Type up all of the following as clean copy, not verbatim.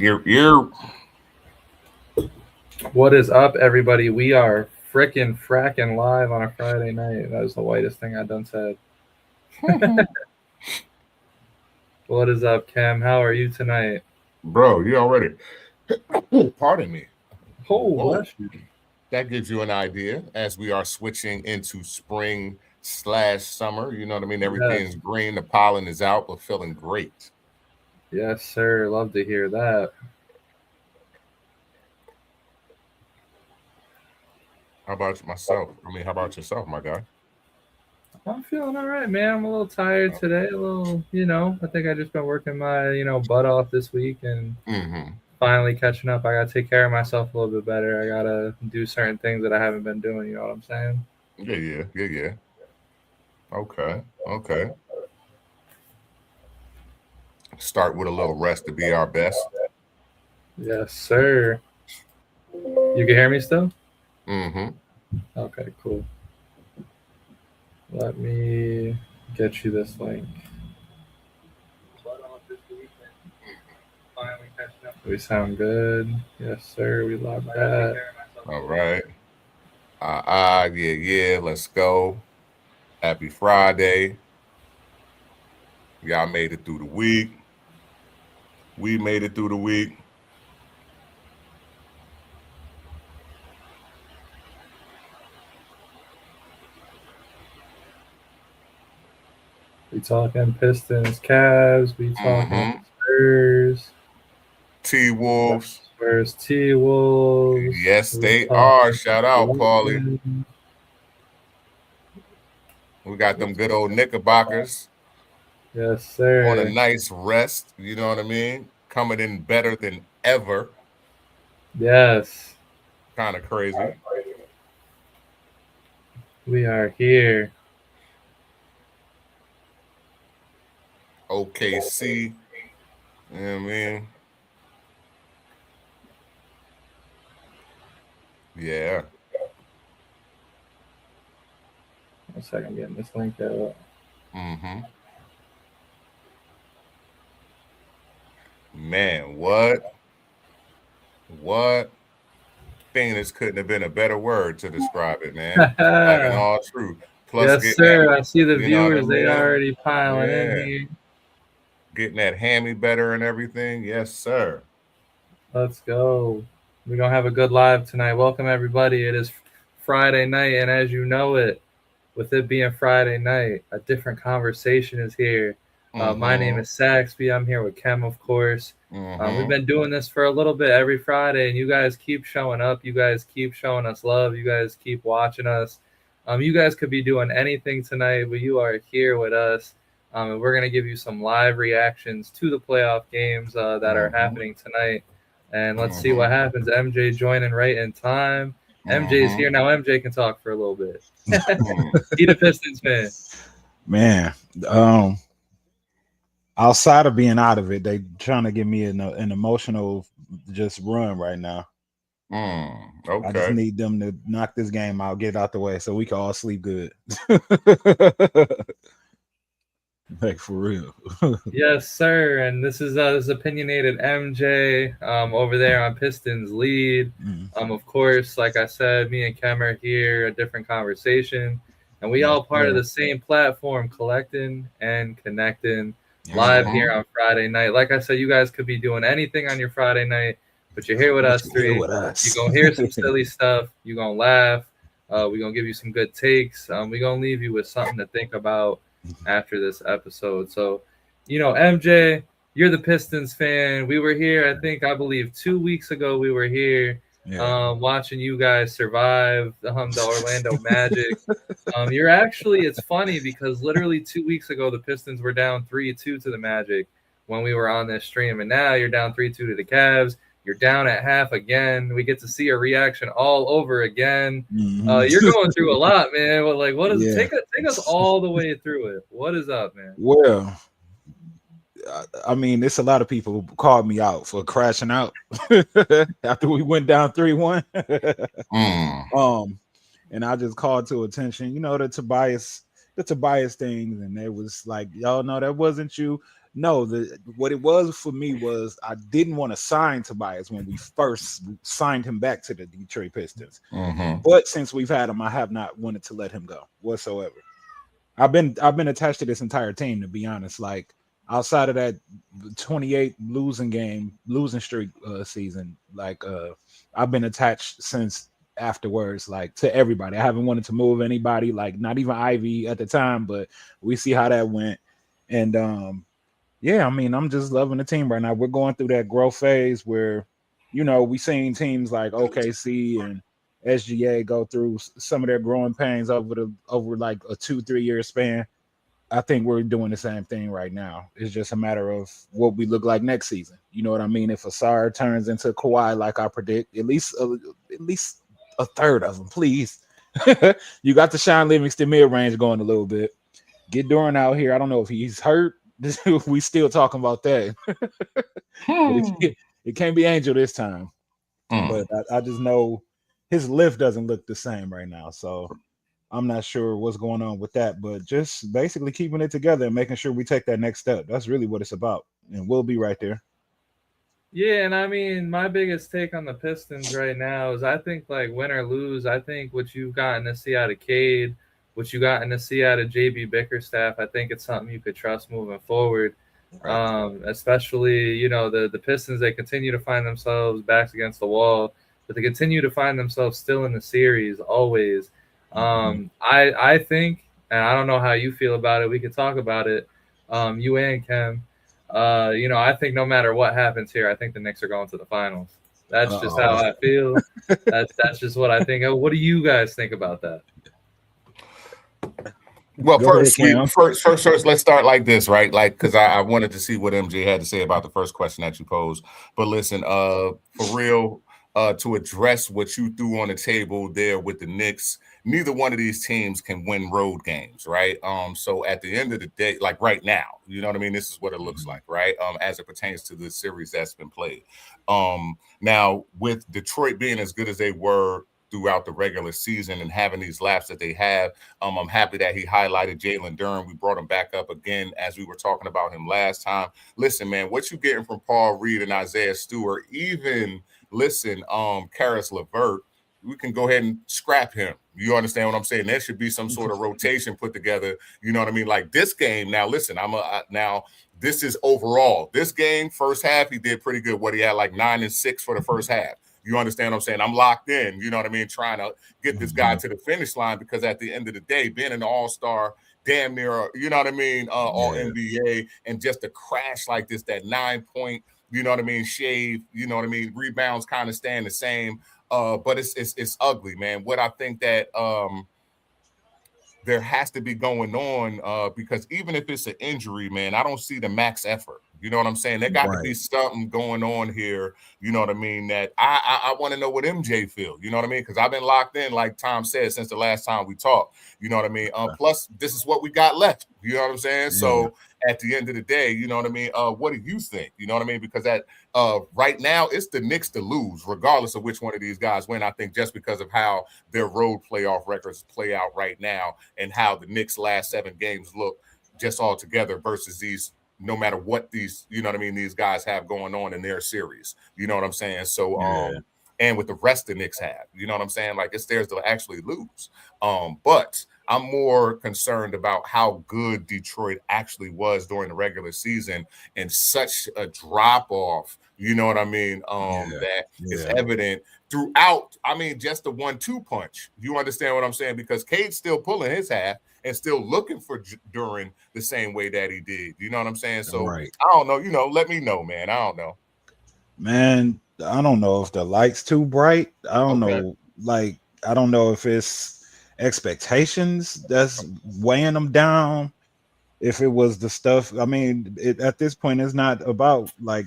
You're What is up, everybody? We are frickin' fracking live on a Friday night. That was the whitest thing I done said. What is up, Cam? How are you tonight? bro. You already. Pardon me. Oh, Whoa. bless you. That gives you an idea as we are switching into spring/summer. You know what I mean? Yes, Everything's green. The pollen is out, but feeling great. yes, sir. Love to hear that. How about myself? How about yourself, my guy? I'm feeling all right, man. I'm a little tired today. A little, I think I just been working my, butt off this week and Mm-hmm. finally catching up. I gotta take care of myself a little bit better. I gotta do certain things that I haven't been doing. You know what I'm saying? Yeah. Okay. Okay. Start with a little rest to be our best. Yes, sir. You can hear me still? Mm-hmm. Okay, cool. Let me get you this link. We sound good. Yes, sir. We love that. All right. Yeah. Let's go. Happy Friday. Y'all made it through the week. We made it through the week. We talking Pistons, Cavs. We talking Mm-hmm. Spurs, T Wolves. Spurs, T Wolves. Yes, We they are. talking Shout out, Paulie. Lightning. We got them good old Knickerbockers Yes, on a sir. nice rest. You know what I mean? Coming in better than ever. Yes, Kind of crazy. we are here. OKC. You know what I mean? Yeah. 1 second, getting this link out. Mm-hmm. Man, what? What? Famous couldn't have been a better word to describe it, man. Like in all truth. Plus Yes, getting that, sir. I see the you know what I viewers. They mean? already piling in Yeah. here. Getting that hammy better and everything. Yes, sir. Let's go. We're going to have a good live tonight. Welcome, everybody. It is Friday night, and as you know it, with it being Friday night, a different conversation is here. My name Mm-hmm. is Saxby. I'm here with Kem, of course. We've Mm-hmm. been doing this for a little bit every Friday, and you guys keep showing up. You guys keep showing us love. You guys keep watching us. You guys could be doing anything tonight, but you are here with us. And we're going to give you some live reactions to the playoff games that are Mm-hmm. happening tonight. And let's see Mm-hmm. what happens. MJ joining right in time. MJ's Mm-hmm. here now. MJ can talk for a little bit. He the Pistons fan. Man, um, outside of being out of it, they trying to give me an emotional just run right now. I just Okay. need them to knock this game out, get it out the way, so we can all sleep good. Like for real. Yes, sir. And this is opinionated MJ over there on Pistons lead. Mm. Of course, like I said, me and Kem are here, a different conversation, and we Yes, all part of sir. the same platform, collecting and connecting Yes, live sir. Mm-hmm. here on Friday night. Like I said, you guys could be doing anything on your Friday night, but you're here with But us you're here three. with You're us. gonna hear some silly stuff. You're gonna laugh. We're gonna give you some good takes. We're gonna leave you with something to think about after this episode. So, MJ, you're the Pistons fan. We were here, I believe 2 weeks ago, we were here Yeah. watching you guys survive the Orlando Magic. It's funny because literally 2 weeks ago, the Pistons were down 3-2 to the Magic when we were on this stream. And now you're down 3-2 to the Cavs. You're down at half again. We get to see a reaction all over again. Mhm. You're going through a lot, man. Well, like, what is Yeah. take us all the way through it? What is up, man? Well, I mean, it's a lot of people who called me out for crashing out after we went down 3-1. Mm. um, and I just called to attention, the Tobias things, and it was like, y'all know that wasn't you. No, what it was for me was I didn't want to sign Tobias when we first signed him back to the Detroit Pistons. But since we've had him, I have not wanted to let him go whatsoever. I've been attached to this entire team, to be honest. Like outside of that 28 losing streak season, like I've been attached since afterwards, like to everybody. I haven't wanted to move anybody, like not even Ivy at the time, but we see how that went. And yeah, I mean, I'm just loving the team right now. We're going through that growth phase where, we seen teams like OKC and SGA go through some of their growing pains over like a 2-3 year span. I think we're doing the same thing right now. It's just a matter of what we look like next season. You know what I mean? If Asar turns into Kawhi like I predict, at least a third of them, please. You got the Sean Livingston mid range going a little bit. Get Doran out here. I don't know if he's hurt. We still talking about that. But it can't be Angel this time. But I just know his lift doesn't look the same right now. So I'm not sure what's going on with that. But just basically keeping it together and making sure we take that next step. That's really what it's about. And we'll be right there. Yeah, and I mean, my biggest take on the Pistons right now is I think, like, win or lose, I think what you've gotten to see out of Cade, what you gotten to see out of JB Bickerstaff, I think it's something you could trust moving forward. Right. Especially, the Pistons, they continue to find themselves backs against the wall, but they continue to find themselves still in the series always. I think, and I don't know how you feel about it, we could talk about it, you and Kem. I think no matter what happens here, I think the Knicks are going to the finals. That's just how I feel. That's just what I think. What do you guys think about that? Well, first, let's start like this, right? Like, because I wanted to see what MJ had to say about the first question that you posed. But listen, for real, to address what you threw on the table there with the Knicks, neither one of these teams can win road games, right? So at the end of the day, like right now, you know what I mean? This is what it looks like, right? As it pertains to the series that's been played. Now, with Detroit being as good as they were throughout the regular season and having these laps that they have, I'm happy that he highlighted Jalen Duren. We brought him back up again as we were talking about him last time. Listen, man, what you getting from Paul Reed and Isaiah Stewart, even Karis LeVert, we can go ahead and scrap him. You understand what I'm saying? There should be some sort of rotation put together. You know what I mean? Like this game. Now, listen, now this is overall. This game, first half, he did pretty good. What he had like 9 and 6 for the first half. You understand what I'm saying? I'm locked in, you know what I mean, trying to get this guy to the finish line because at the end of the day, being an all-star, damn near, you know what I mean, all NBA, and just a crash like this, that 9-point, you know what I mean, shave, you know what I mean, rebounds kind of staying the same, but it's ugly, man. What I think that there has to be going on because even if it's an injury, man, I don't see the max effort. You know what I'm saying? There got to be something going on here. You know what I mean? That I want to know what MJ feel. You know what I mean? Because I've been locked in, like Tom said, since the last time we talked. You know what I mean? Plus, this is what we got left. You know what I'm saying? Yeah. So at the end of the day, you know what I mean? What do you think? You know what I mean? Because right now, it's the Knicks to lose, regardless of which one of these guys win. I think just because of how their road playoff records play out right now and how the Knicks' last 7 games look just all together versus these, no matter what these, you know what I mean, these guys have going on in their series. You know what I'm saying? So, and with the rest the Knicks have, you know what I'm saying? Like it's theirs to actually lose. But I'm more concerned about how good Detroit actually was during the regular season and such a drop off, you know what I mean? That is evident throughout. I mean, just the 1-2 punch. You understand what I'm saying? Because Cade's still pulling his half and still looking for Duren the same way that he did. You know what I'm saying? So I don't know. You know, let me know, man. I don't know. Man, I don't know if the light's too bright. I don't know. Like, I don't know if it's expectations that's weighing them down. If it was the stuff, I mean, at this point, it's not about like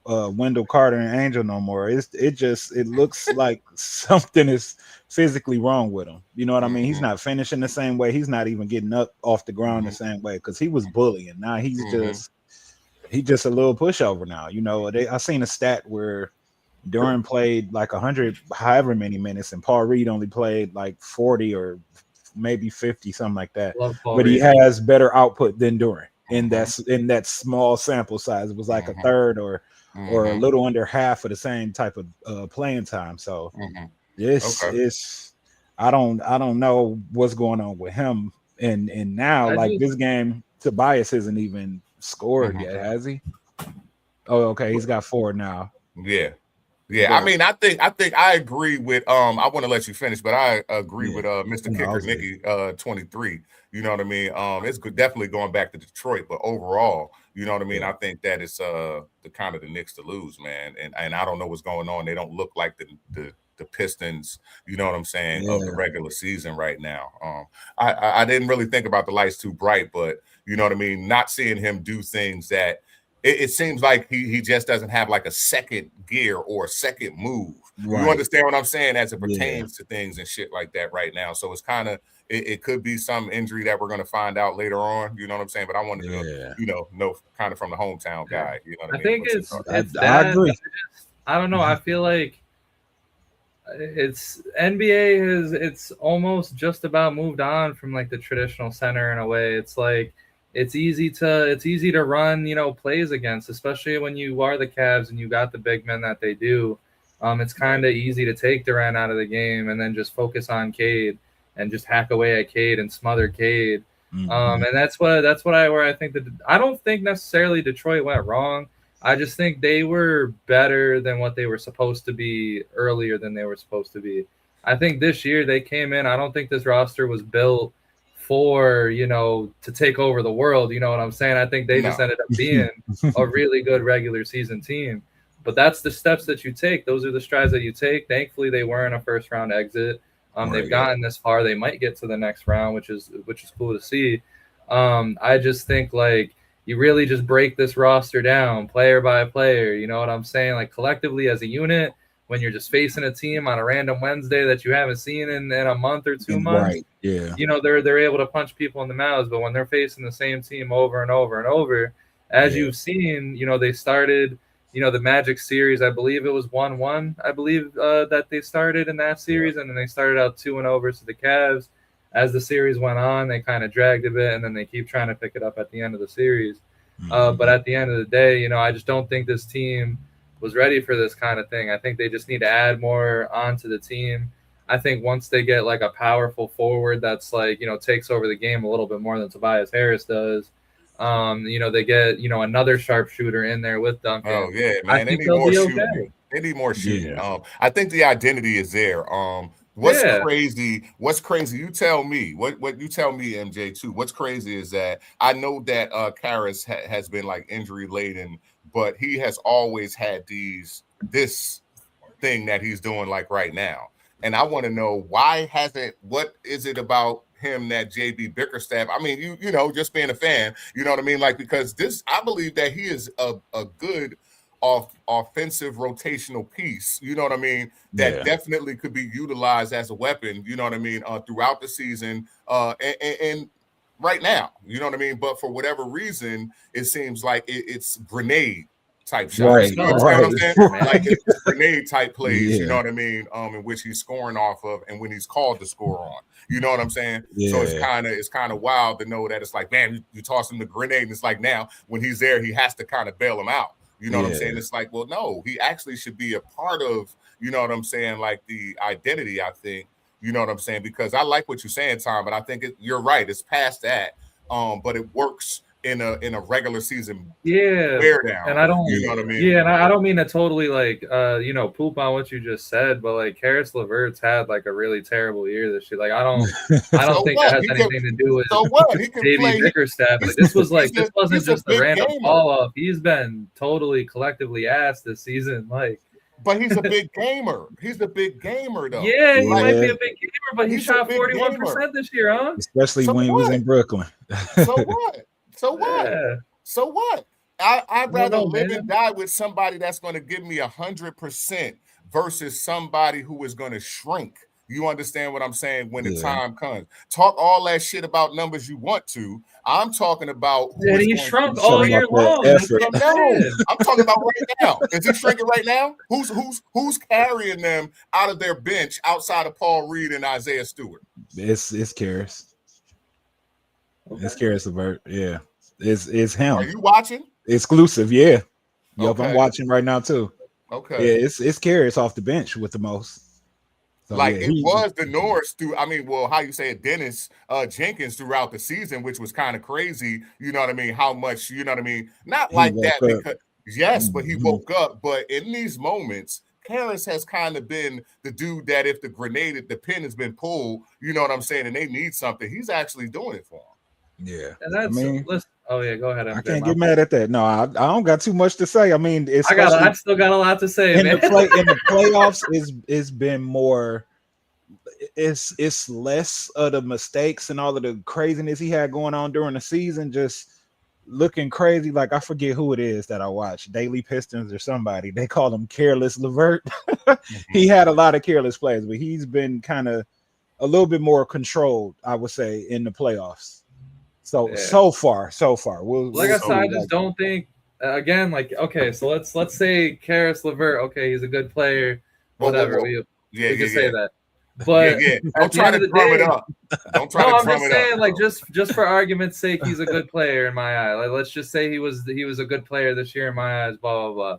Wendell Carter and Angel no more. It looks like something is physically wrong with him. You know what I mean? He's not finishing the same way. He's not even getting up off the ground the same way because he was bullying. Now he's just a little pushover now. You know, I seen a stat where Duren played like 100, however many minutes, and Paul Reed only played like 40 or maybe 50, something like that. But he has better output than Duren. in that small sample size. It was like a third or a little under half of the same type of playing time. So it's I don't know what's going on with him. And now this game, Tobias isn't even scored yet, has he? Oh, okay, he's got 4 now. Yeah. I mean, I think I agree with I want to let you finish, but I agree with Mr. Kicker Nicky 23. You know what I mean? It's definitely going back to Detroit, but overall, you know what I mean? I think that it's the kind of the Knicks to lose, man. And I don't know what's going on. They don't look like the Pistons, you know what I'm saying, of the regular season right now. I didn't really think about the lights too bright, but you know what I mean? Not seeing him do things that it seems like he just doesn't have like a second gear or a second move. Right. You understand what I'm saying as it pertains to things and shit like that right now. So it's kind of it could be some injury that we're going to find out later on. You know what I'm saying? But I wanted to know kind of from the hometown guy. You know what I mean? think it's I agree. I don't know. I feel like it's NBA it's almost just about moved on from like the traditional center in a way. It's like it's easy to run, plays against, especially when you are the Cavs and you got the big men that they do. It's kind of easy to take Durant out of the game and then just focus on Cade and just hack away at Cade and smother Cade. And that's where I think that I don't think necessarily Detroit went wrong. I just think they were better than what they were supposed to be earlier than they were supposed to be. I think this year they came in. I don't think this roster was built for, to take over the world. You know what I'm saying? I think they just ended up being a really good regular season team. But that's the steps that you take. Those are the strides that you take. Thankfully, they weren't a first round exit. They've gotten this far. They might get to the next round, which is cool to see. I just think like you really just break this roster down player by player. You know what I'm saying? Like collectively as a unit, when you're just facing a team on a random Wednesday that you haven't seen in a month or 2 months, they're able to punch people in the mouths. But when they're facing the same team over and over and over, as you've seen, they started, the Magic series, I believe it was 1-1. I believe that they started in that series, and then they started out 2-0 versus the Cavs. As the series went on, they kind of dragged a bit, and then they keep trying to pick it up at the end of the series. But at the end of the day, I just don't think this team was ready for this kind of thing. I think they just need to add more onto the team. I think once they get like a powerful forward that's like, takes over the game a little bit more than Tobias Harris does, they get, another sharpshooter in there with Duncan. Oh, yeah, man. They need more shooting. Okay. They need more shooting. I think the identity is there. What's crazy? You tell me. What you tell me, MJ, too. What's crazy is that I know that Karras has been like injury laden, but he has always had this thing that he's doing like right now. And I want to know what is it about him that JB Bickerstaff? I mean, you just being a fan, you know what I mean? Like, because I believe that he is a good offensive rotational piece, you know what I mean? That definitely could be utilized as a weapon, you know what I mean? Throughout the season and right now, you know what I mean? But for whatever reason, it seems like it's grenade type shots. Right. You know what I'm saying? Like it's grenade type plays, you know what I mean? In which he's scoring off of and when he's called to score on. You know what I'm saying? So it's kind of wild to know that it's like, man, you toss him the grenade, and it's like now when he's there, he has to kind of bail him out. You know what I'm saying? It's like, well, no, he actually should be a part of, you know what I'm saying, like the identity, I think. You know what I'm saying? Because I like what you're saying, Tom, but I think you're right. It's past that. But it works in a regular season wear down. And I don't, you know what I mean? Yeah, and I don't mean to totally like poop on what you just said, but like Karis LeVert's had like a really terrible year this year. Like I don't think that has anything to do with JB Bickerstaff. Like this wasn't just a random fall off. He's been totally collectively ass this season. Like, but he's a big gamer. He's a big gamer, though. Yeah, he might be a big gamer, but he shot 41% this year, huh? Especially when he was in Brooklyn. So what? So what? Yeah. So what? I'd rather live and die with somebody that's going to give me 100% versus somebody who is going to shrink. You understand what I'm saying? When the time comes, talk all that shit about numbers you want to. I'm talking about. He shrunk all year long. I'm talking about right now. Is he shrinking right now? Who's carrying them out of their bench outside of Paul Reed and Isaiah Stewart? It's Karis. Okay. It's Karis LeVert. Yeah. It's him. Are you watching? Exclusive, yeah. Yep, Okay. I'm watching right now too. Okay. Yeah, it's Karras off the bench with the most. So, like it was the Norse through, I mean, well, how you say it, Dennis Jenkins throughout the season, which was kind of crazy. You know what I mean? How much, you know what I mean? Not like that because yes, but he woke up. But in these moments, Karras has kind of been the dude that if the pin has been pulled, you know what I'm saying, and they need something, he's actually doing it for them. Yeah, and that's, I mean, oh yeah, go ahead. I can't get mad at that. No, I don't got too much to say. I mean, I still got a lot to say. In the playoffs, it's been more. It's less of the mistakes and all of the craziness he had going on during the season, just looking crazy. Like I forget who it is that I watch, Daily Pistons or somebody. They call him Careless LeVert. He had a lot of careless plays, but he's been kind of a little bit more controlled, I would say, in the playoffs. So far. Like I said, I just don't think again. Like okay, so let's say Karras LeVert. Okay, he's a good player. Whatever, we can say that. But don't try to drum it up. Don't try to drum it up. No, I'm just saying, like, just for argument's sake, he's a good player in my eye. Like, let's just say he was a good player this year in my eyes. Blah blah blah.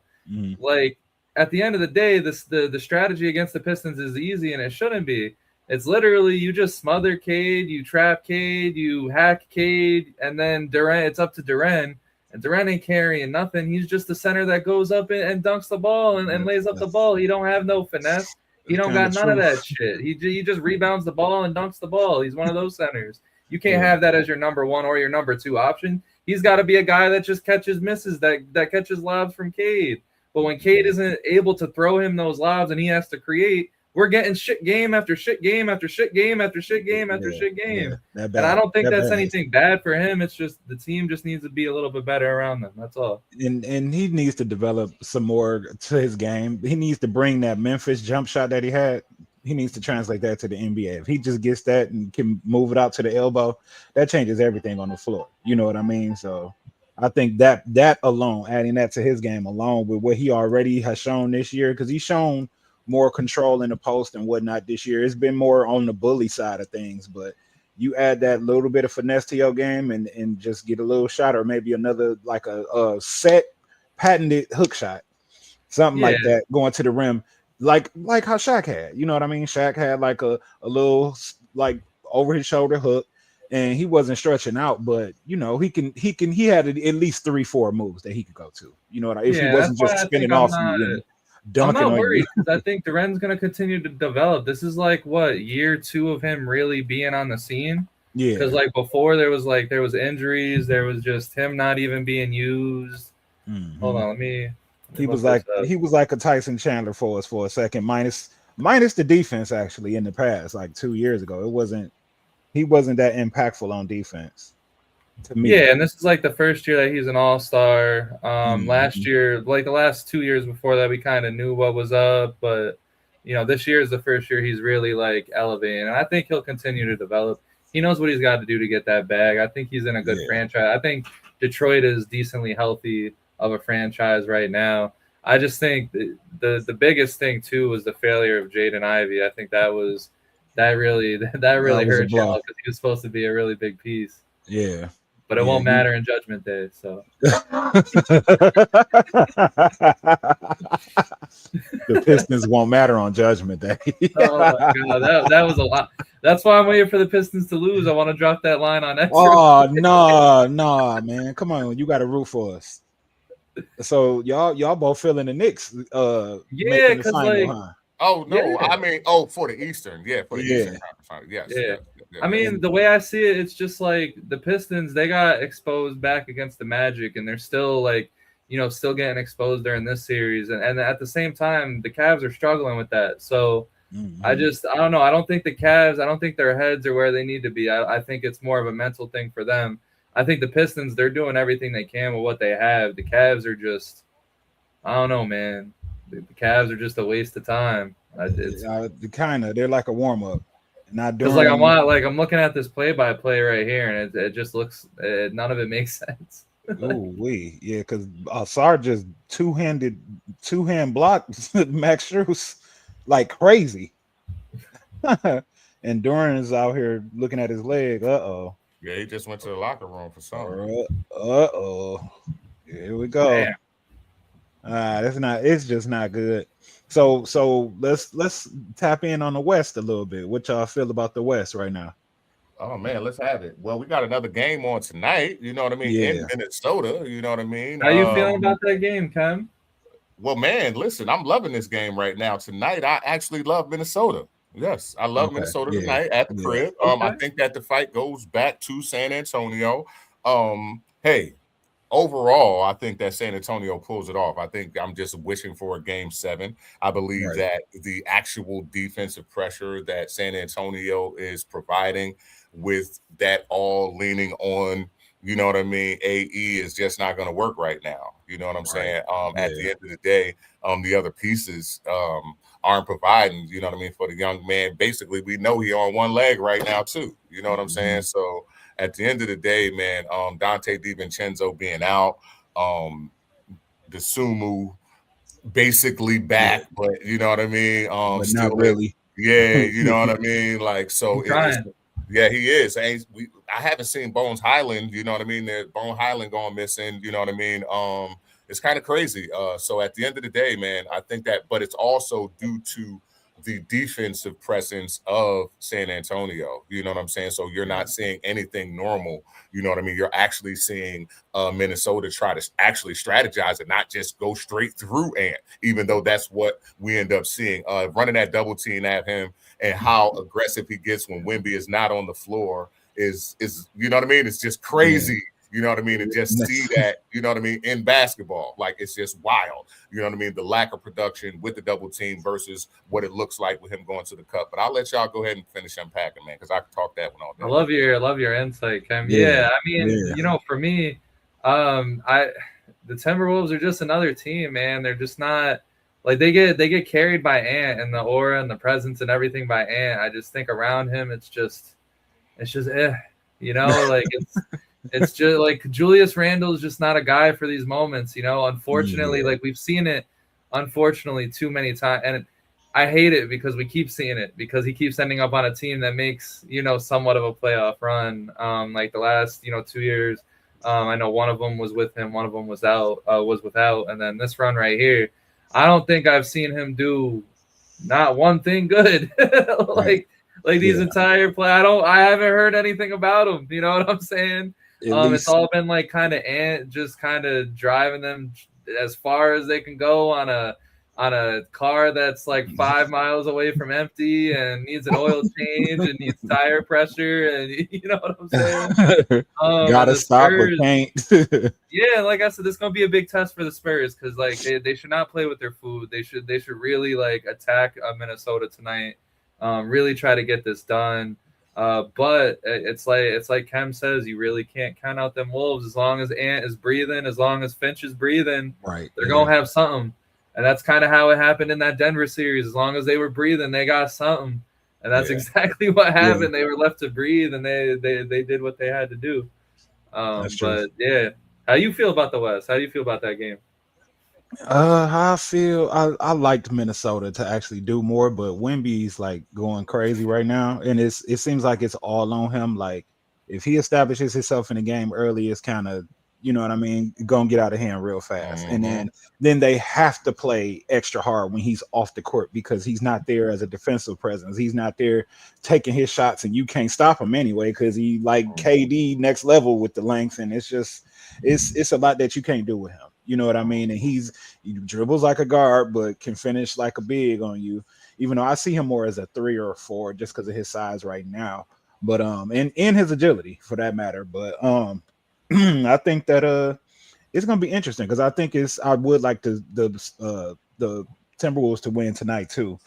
Like at the end of the day, the strategy against the Pistons is easy, and it shouldn't be. It's literally you just smother Cade, you trap Cade, you hack Cade, and then Durant. It's up to Durant, and Durant ain't carrying nothing. He's just the center that goes up and dunks the ball and lays up the ball. He don't have no finesse. He don't got none of that shit. He just rebounds the ball and dunks the ball. He's one of those centers. You can't have that as your number one or your number two option. He's got to be a guy that just catches misses, that catches lobs from Cade. But when Cade isn't able to throw him those lobs and he has to create, we're getting shit game after shit game after shit game after shit game after shit game. And I don't think that's anything bad for him. It's just the team just needs to be a little bit better around them. That's all. And he needs to develop some more to his game. He needs to bring that Memphis jump shot that he had. He needs to translate that to the NBA. If he just gets that and can move it out to the elbow, that changes everything on the floor. You know what I mean? So I think that alone, adding that to his game along with what he already has shown this year, because he's shown more control in the post and whatnot this year. It's been more on the bully side of things, but you add that little bit of finesse to your game and just get a little shot or maybe another like a set patented hook shot, something like that going to the rim, like how Shaq had. You know what I mean? Shaq had like a little like over his shoulder hook, and he wasn't stretching out, but you know he had at least 3-4 moves that he could go to. You know what I mean? If he wasn't just spinning off you. I'm not worried because I think Durant's going to continue to develop. This is like year 2 of him really being on the scene. Yeah. Because like before there was injuries, there was just him not even being used. Hold on, let me. He was like a Tyson Chandler for us for a second, minus the defense actually in the past, like 2 years ago. He wasn't that impactful on defense. To me. Yeah, and this is like the first year that he's an all-star. Last year, like the last 2 years before that, we kind of knew what was up, but you know, this year is the first year he's really like elevating, and I think he'll continue to develop. He knows what he's got to do to get that bag. I think he's in a good franchise. I think Detroit is decently healthy of a franchise right now. I just think the biggest thing too was the failure of Jaden Ivey. I think that really hurt y'all because he was supposed to be a really big piece. Yeah. But it won't matter in Judgment Day. So the Pistons won't matter on Judgment Day. Oh my God, that was a lot. That's why I'm waiting for the Pistons to lose. I want to drop that line on extra. Oh no, man! Come on, you got to root for us. So y'all both feeling the Knicks? Yeah, because like. Huh? Oh no! I mean, for the Eastern, for the Eastern Conference, yes. Yeah. I mean, the way I see it, it's just like the Pistons. They got exposed back against the Magic, and they're still like, still getting exposed during this series. And at the same time, the Cavs are struggling with that. So I don't know. I don't think the Cavs. I don't think their heads are where they need to be. I think it's more of a mental thing for them. I think the Pistons, they're doing everything they can with what they have. The Cavs are just, I don't know, man. The Cavs are just a waste of time. They're like a warm up. Not doing. Because I'm looking at this play-by-play right here, and it just looks none of it makes sense. Because Sarge just two-hand blocked Max Strus like crazy, and Doran is out here looking at his leg. Yeah, he just went to the locker room for something. Here we go. Damn. That's not. It's just not good. So let's tap in on the West a little bit. What y'all feel about the West right now? Oh man, let's have it. Well, we got another game on tonight. You know what I mean? In Yeah. Minnesota. You know what I mean? How you feeling about that game, Cam? Well, man, listen, I'm loving this game right now. Tonight, I actually love Minnesota. Yes, I love Okay. Minnesota Yeah. tonight at the Yeah. crib. Okay. I think that the fight goes back to San Antonio. Hey, overall, I think that San Antonio pulls it off. I think I'm just wishing for a game 7. I believe Right. that the actual defensive pressure that San Antonio is providing, with that all leaning on, you know what I mean, AE, is just not going to work right now. You know what I'm Right. saying? At the Yeah. end of the day, the other pieces aren't providing, you know what I mean, for the young man. Basically, we know he on one leg right now too. You know what I'm saying? So at the end of the day, man, Dante DiVincenzo being out, the Sumu basically back, Yeah. but you know what I mean, But still not really. yeah, you know what I mean, like, so I'm it's trying. yeah, he is. I haven't seen Bones Highland, you know what I mean, there Bone Highland going missing, you know what I mean, it's kind of crazy. So at the end of the day, man, I think that, but it's also due to the defensive presence of San Antonio, you know what I'm saying? So you're not seeing anything normal, you know what I mean? You're actually seeing Minnesota try to actually strategize and not just go straight through Ant, even though that's what we end up seeing. Running that double team at him, and how aggressive he gets when Wemby is not on the floor is you know what I mean? It's just crazy. Yeah. You know what I mean? And just see that, you know what I mean, in basketball. Like, it's just wild. You know what I mean? The lack of production with the double team versus what it looks like with him going to the cup. But I'll let y'all go ahead and finish unpacking, man, because I can talk that one all day. I love your insight, Cam. Yeah. Yeah, I mean, Yeah. for me, the Timberwolves are just another team, man. They're just not like they get carried by Ant and the aura and the presence and everything by Ant. I just think around him, it's just like it's just like Julius Randle is just not a guy for these moments, Unfortunately, Yeah. like we've seen it, unfortunately, too many times, and I hate it because we keep seeing it because he keeps ending up on a team that makes somewhat of a playoff run. Like the last 2 years, I know one of them was with him, one of them was without, and then this run right here, I don't think I've seen him do not one thing good. Like these entire play, I haven't heard anything about him. You know what I'm saying? It's all been like kind of Ant just kind of driving them as far as they can go on a car that's like 5 miles away from empty and needs an oil change and needs tire pressure, and you know what I'm saying? Gotta stop or can't. Yeah, like I said, this is gonna be a big test for the Spurs because like they should not play with their food. They should really like attack Minnesota tonight. Really try to get this done. But it's like Kem says, you really can't count out them Wolves as long as Ant is breathing, as long as Finch is breathing. Right. They're gonna have something, and that's kind of how it happened in that Denver series. As long as they were breathing, they got something, and that's exactly what happened. They were left to breathe, and they did what they had to do. But yeah, how you feel about the West? How do you feel about that game? How I feel, I liked Minnesota to actually do more, but Wemby's like going crazy right now, and it seems like it's all on him. Like if he establishes himself in the game early, it's kind of, you know what I mean, gonna get out of hand real fast. And then they have to play extra hard when he's off the court because he's not there as a defensive presence. He's not there taking his shots, and you can't stop him anyway because he like KD next level with the length, and it's just it's a lot that you can't do with him. You know what I mean? And he dribbles like a guard, but can finish like a big on you. Even though I see him more as a 3 or a 4 just because of his size right now. But and his agility for that matter. But I think that it's gonna be interesting because I think I would like the Timberwolves to win tonight too.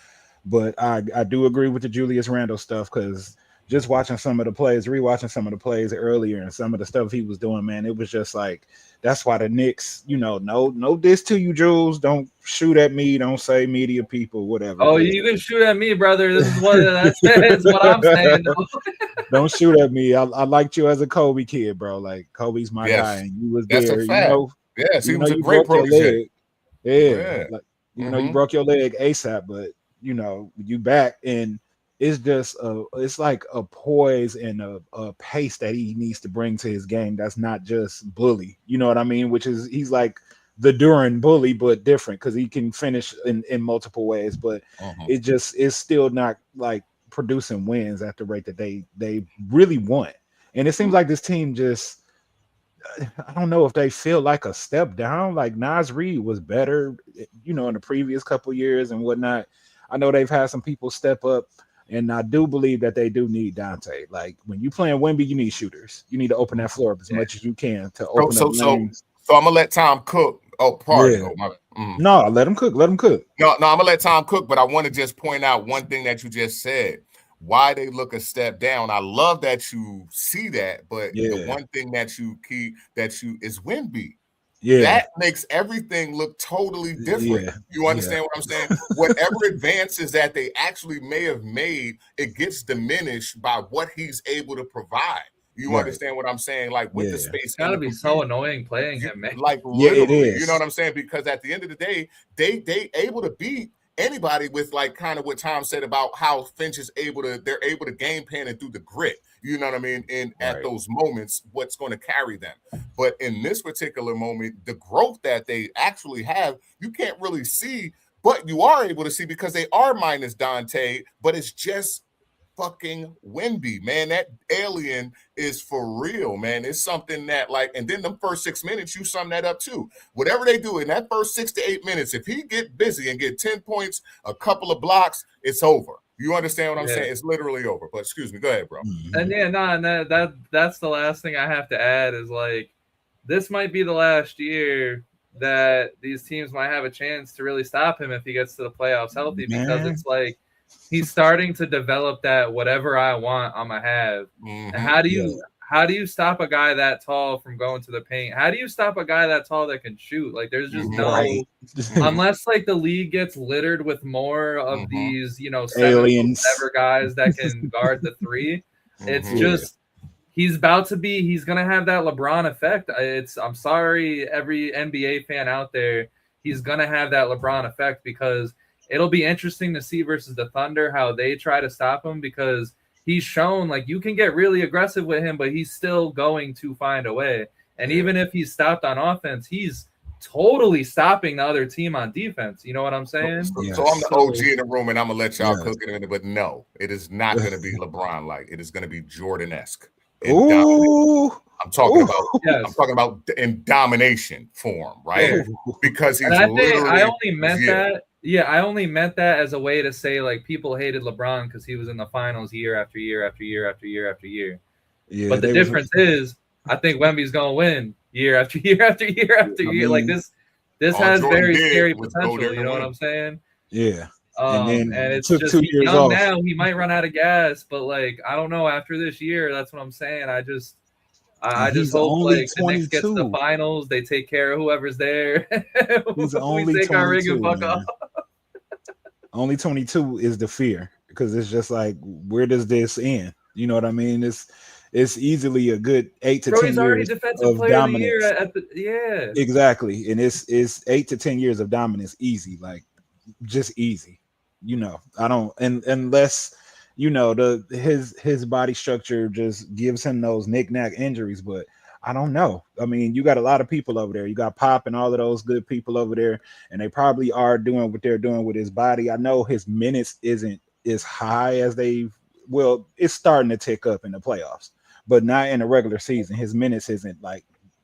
But I do agree with the Julius Randle stuff because just watching some of the plays, rewatching some of the plays earlier and some of the stuff he was doing, man, it was just like, that's why the Knicks, no diss to you, Jules. Don't shoot at me. Don't say media people, whatever. Oh, you can shoot at me, brother. This is that's what I'm saying. Don't shoot at me. I liked you as a Kobe kid, bro. Like Kobe's my guy, and you was That's there. A fact. Yes, he was a great protege. Yeah. Like, you broke your leg ASAP, but you back, and it's just it's like a poise and a pace that he needs to bring to his game. That's not just bully. You know what I mean? Which is he's like the Duran bully, but different because he can finish in multiple ways. But it just is still not like producing wins at the rate that they really want. And it seems like this team just, I don't know if they feel like a step down. Like Nas Reed was better, in the previous couple years and whatnot. I know they've had some people step up, and I do believe that they do need Dante. Like when you playing Wemby, you need shooters. You need to open that floor up as much as you can to open up lanes. So I'm gonna let Tom cook. Oh, pardon. Yeah. No, let him cook. Let him cook. No, I'm gonna let Tom cook, but I want to just point out one thing that you just said. Why they look a step down. I love that you see that, but the one thing that you keep is Wemby. Yeah, that makes everything look totally different. You understand what I'm saying? Whatever advances that they actually may have made, it gets diminished by what he's able to provide. You understand what I'm saying? Like with the space, it's gotta be so annoying playing him, man. Like literally, you know what I'm saying? Because at the end of the day, they able to beat anybody with like kind of what Tom said about how Finch is they're able to game plan and through the grit. You know what I mean? And at those moments, what's going to carry them. But in this particular moment, the growth that they actually have, you can't really see, but you are able to see because they are minus Dante, but it's just fucking Wemby, man. That alien is for real, man. It's something that and then the first 6 minutes, you sum that up too. Whatever they do in that first 6 to 8 minutes, if he get busy and get 10 points, a couple of blocks, it's over. You understand what I'm saying? It's literally over. But excuse me, go ahead, bro. And that's the last thing I have to add is this might be the last year that these teams might have a chance to really stop him if he gets to the playoffs healthy, because it's he's starting to develop that whatever I want, I'm gonna have. And how do you stop a guy that tall from going to the paint? How do you stop a guy that tall that can shoot? Like there's just unless the league gets littered with more of these, 7 whatever guys that can guard the three. It's just he's gonna have that LeBron effect. I'm sorry, every NBA fan out there, he's gonna have that LeBron effect because it'll be interesting to see versus the Thunder how they try to stop him, because he's shown you can get really aggressive with him, but he's still going to find a way. And even if he's stopped on offense, he's totally stopping the other team on defense. You know what I'm saying? So I'm the OG in the room, and I'm gonna let y'all cook it in a minute. But no, it is not gonna be LeBron like. It is gonna be Jordan-esque. I'm talking about in domination form, right? Because he's I only meant that. Yeah, I only meant that as a way to say people hated LeBron because he was in the finals year after year after year after year after year. Yeah, but the difference is, I think Wemby's gonna win year after year after year after year. This has very scary potential. You know what I'm saying? Yeah. And it's just 2 years young off. Now he might run out of gas, but I don't know after this year. That's what I'm saying. I just hope the Knicks get to the finals. They take care of whoever's there. He's only we take our ring and fuck off. Only 22 is the fear, because it's just where does this end? You know what I mean? It's easily a good 8 to 10 years of dominance. Exactly, and it's 8 to 10 years of dominance, easy, just easy. I don't, unless his body structure just gives him those knick-knack injuries, but I don't know. I mean, you got a lot of people over there. You got Pop and all of those good people over there, and they probably are doing what they're doing with his body. I know his minutes isn't as high as it's starting to tick up in the playoffs, but not in the regular season. His minutes isn't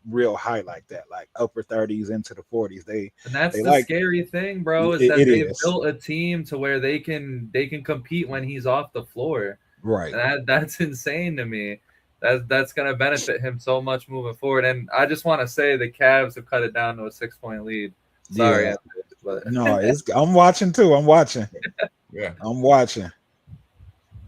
real high like that, upper 30s into the 40s. And that's the scary thing, bro, is that they've built a team to where they can compete when he's off the floor. Right. And that's insane to me. That's going to benefit him so much moving forward. And I just want to say the Cavs have cut it down to a 6-point lead. Sorry. Yeah. But no, I'm watching too. I'm watching. I'm watching.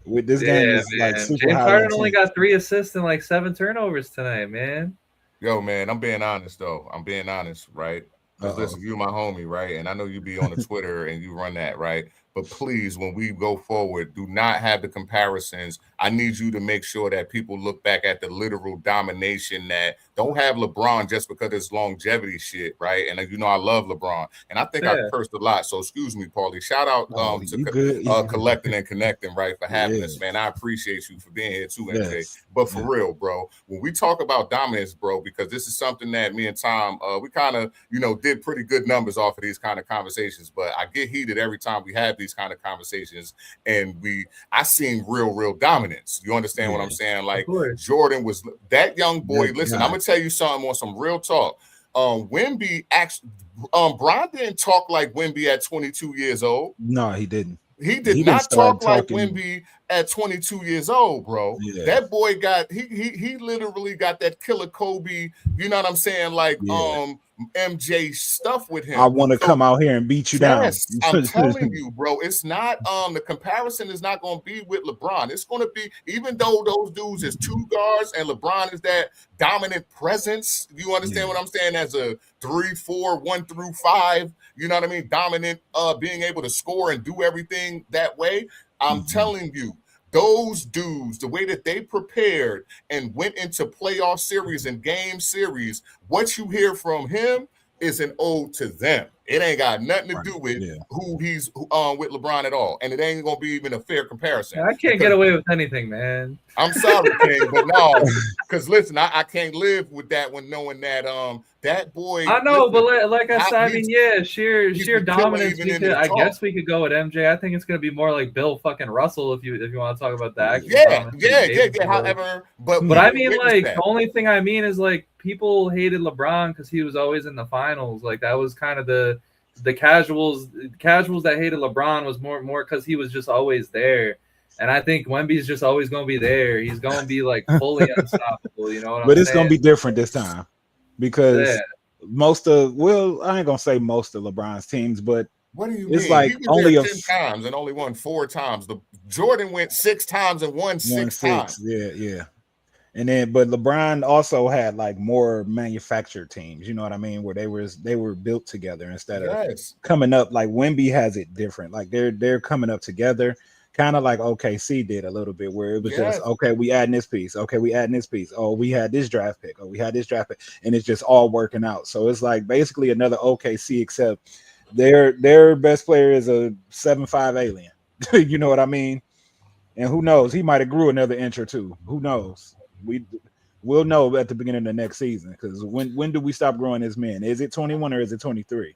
With this game is super James high. Harden only got 3 assists and 7 turnovers tonight, man. Yo, man, I'm being honest though. I'm being honest, right? Because listen, you my homie, right? And I know you be on the Twitter and you run that, right? But please, when we go forward, do not have the comparisons. I need you to make sure that people look back at the literal domination that don't have LeBron just because it's longevity shit, right? And you know, I love LeBron, and I think I cursed a lot, so excuse me, Paulie. Shout out to Collecting and Connecting, right, for having this, man. I appreciate you for being here too, MJ. But for real, bro, when we talk about dominance, bro, because this is something that me and Tom, we kind of, you know, did pretty good numbers off of these kind of conversations, but I get heated every time we have these kind of conversations, and I seen real dominance. You understand what I'm saying? Like, Jordan was that young boy. Listen, I'm gonna tell you something on some real talk. Wemby actually, Bron didn't talk like Wemby at 22 years old. No, he didn't. He did not talk like Wemby at 22 years old, bro. Yeah. That boy got he literally got that killer Kobe, you know what I'm saying? Like MJ stuff with him. I want to come out here and beat you down. I'm telling you, bro. It's not the comparison is not going to be with LeBron. It's going to be, even though those dudes is two guards and LeBron is that dominant presence. You understand what I'm saying? As a 3-4, 1 through 5, you know what I mean? Dominant, being able to score and do everything that way. I'm telling you, those dudes, the way that they prepared and went into playoff series and game series, what you hear from him is an ode to them. It ain't got nothing to do with who he's with LeBron at all. And it ain't going to be even a fair comparison. I can't get away with anything, man. I'm sorry, King, but no. Because listen, I can't live with that one, knowing that that boy. I know, but like I said, I mean, sheer dominance. I guess we could go with MJ. I think it's going to be more like Bill fucking Russell if you want to talk about that. Yeah. However, but I mean, like, the only thing I mean is, like, people hated LeBron because he was always in the finals. Like, that was kind of the casuals that hated LeBron was more because he was just always there. And I think Wemby's just always going to be there. He's going to be like fully unstoppable. You know what I'm saying? But it's going to be different this time because I ain't going to say most of LeBron's teams, but what do you it's mean? Like he was only there 10 times and only won 4 times. The Jordan went 6 times and won 6 times. Yeah. And then, but LeBron also had like more manufactured teams, you know what I mean, where they were built together instead of coming up. Like Wemby has it different. Like they're coming up together, kind of like OKC did a little bit, where it was just we adding this piece, we adding this piece. Oh, we had this draft pick. Oh, we had this draft pick, and it's just all working out. So it's like basically another OKC, except their best player is a 7'5" alien. You know what I mean? And who knows? He might have grew another inch or two. Who knows? We'll know at the beginning of the next season, because when do we stop growing as men? Is it 21 or is it 23?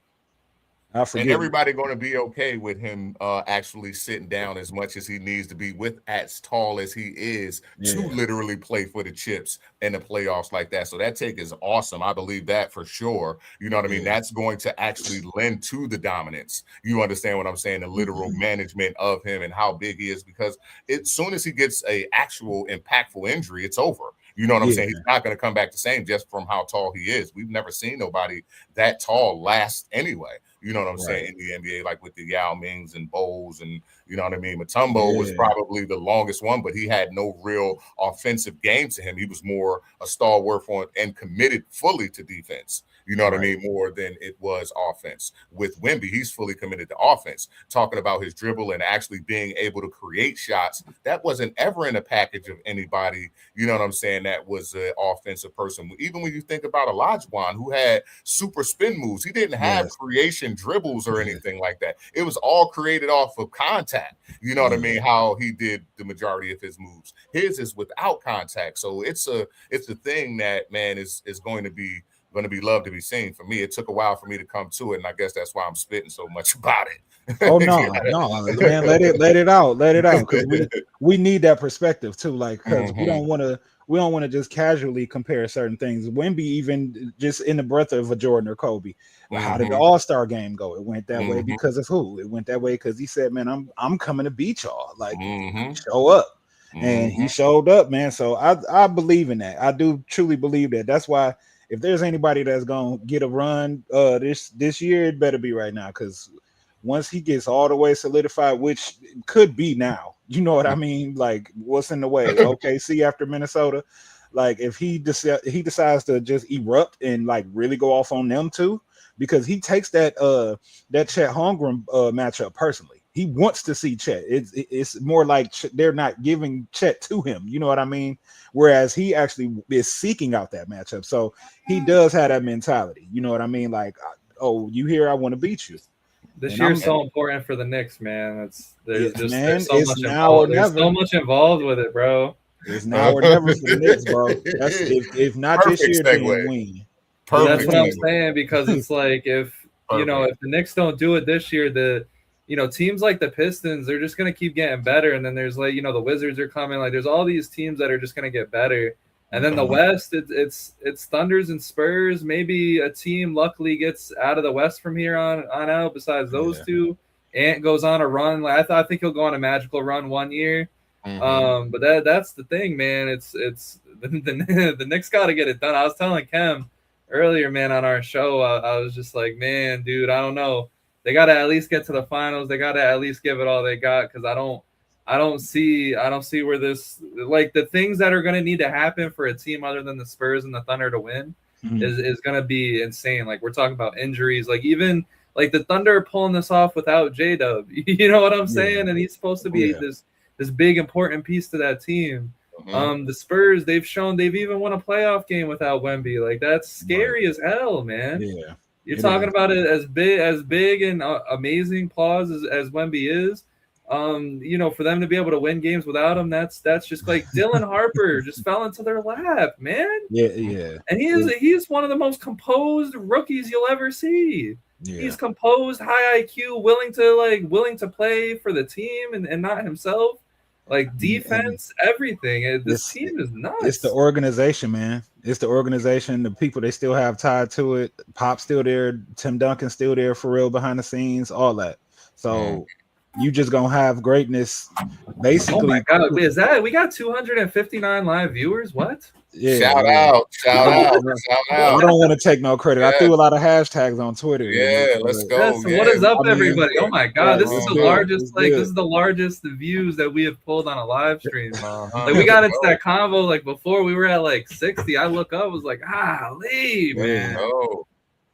I forget. And everybody going to be okay with him actually sitting down as much as he needs to be, with as tall as he is, to literally play for the chips in the playoffs like that. So that take is awesome. I believe that for sure. You know what I mean? That's going to actually lend to the dominance. You understand what I'm saying? The literal management of him and how big he is, because as soon as he gets a actual impactful injury, it's over. You know what I'm saying? He's not going to come back the same just from how tall he is. We've never seen nobody that tall last anyway. You know what I'm saying? In the NBA, like with the Yao Mings and Bowles, and you know what I mean? Mutombo was probably the longest one, but he had no real offensive game to him. He was more a stalwart and committed fully to defense. You know what I mean? More than it was offense. With Wemby, he's fully committed to offense. Talking about his dribble and actually being able to create shots, that wasn't ever in a package of anybody, you know what I'm saying, that was an offensive person. Even when you think about Olajuwon, who had super spin moves, he didn't have creation dribbles or anything like that. It was all created off of contact. You know what I mean? How he did the majority of his moves. His is without contact. So it's a thing that, man, is going to be loved to be seen. For me, it took a while for me to come to it, and I guess that's why I'm spitting so much about it. Oh no, man, let it out, because we need that perspective too, like, because we don't want to just casually compare certain things. Wemby, even just in the breath of a Jordan or Kobe, how did the All-Star game go? It went that way because of who? It went that way because he said, "Man, I'm coming to beat y'all. Like, show up," and he showed up, man. So I believe in that. I do truly believe that. That's why, if there's anybody that's gonna get a run this year, it better be right now, because once he gets all the way solidified, which could be now, you know what I mean? Like, what's in the way? OKC after Minnesota, like, if he decides to just erupt and like really go off on them too, because he takes that Chet Holmgren matchup personally. he wants to see Chet. It's more like they're not giving Chet to him. You know what I mean? Whereas he actually is seeking out that matchup. So he does have that mentality. You know what I mean? Like, oh, you here? I want to beat you. This year's so important for the Knicks, man. There's so much involved. There's so much involved with it, bro. It's now or never for the Knicks, bro. That's if not Perfect this year, segue. then win. That's what I'm saying, because it's like if if the Knicks don't do it this year, teams like the Pistons, they're just gonna keep getting better, and then there's like the Wizards are coming. Like there's all these teams that are just gonna get better, and then the West, it's Thunders and Spurs. Maybe a team luckily gets out of the West from here on out. Besides those two, Ant goes on a run. Like I think he'll go on a magical run one year. But that's the thing, man. It's the Knicks got to get it done. I was telling Kem earlier, man, on our show. I was just like, man, dude, I don't know. They got to at least get to the finals. They got to at least give it all they got, because I don't see where this, like, the things that are going to need to happen for a team other than the Spurs and the Thunder to win is going to be insane. Like, we're talking about injuries. Like, even like the Thunder are pulling this off without J-Dub. You know what I'm saying? And he's supposed to be this big important piece to that team. The Spurs, they've shown they've even won a playoff game without Wemby. Like, that's scary as hell, man. Yeah. You're talking about it as big and amazing clause as Wemby is. For them to be able to win games without him, that's just like Dylan Harper just fell into their lap, man. Yeah. And he's one of the most composed rookies you'll ever see. Yeah. He's composed, high IQ, willing to play for the team and not himself. Like defense, everything. This team is nuts. It's the organization, man. It's the organization, the people they still have tied to it. Pop's still there, Tim Duncan's still there for real behind the scenes, all that. So you just gonna have greatness, basically. Oh my God, is that we got 259 live viewers? What? Yeah, shout out. I don't want to take no credit. I threw a lot of hashtags on Twitter. Let's go. What is up, everybody? Oh my God, this is the largest. Like, this is the largest views that we have pulled on a live stream. Like, we got into that convo like before. We were at like 60. I look up, was like, leave, man.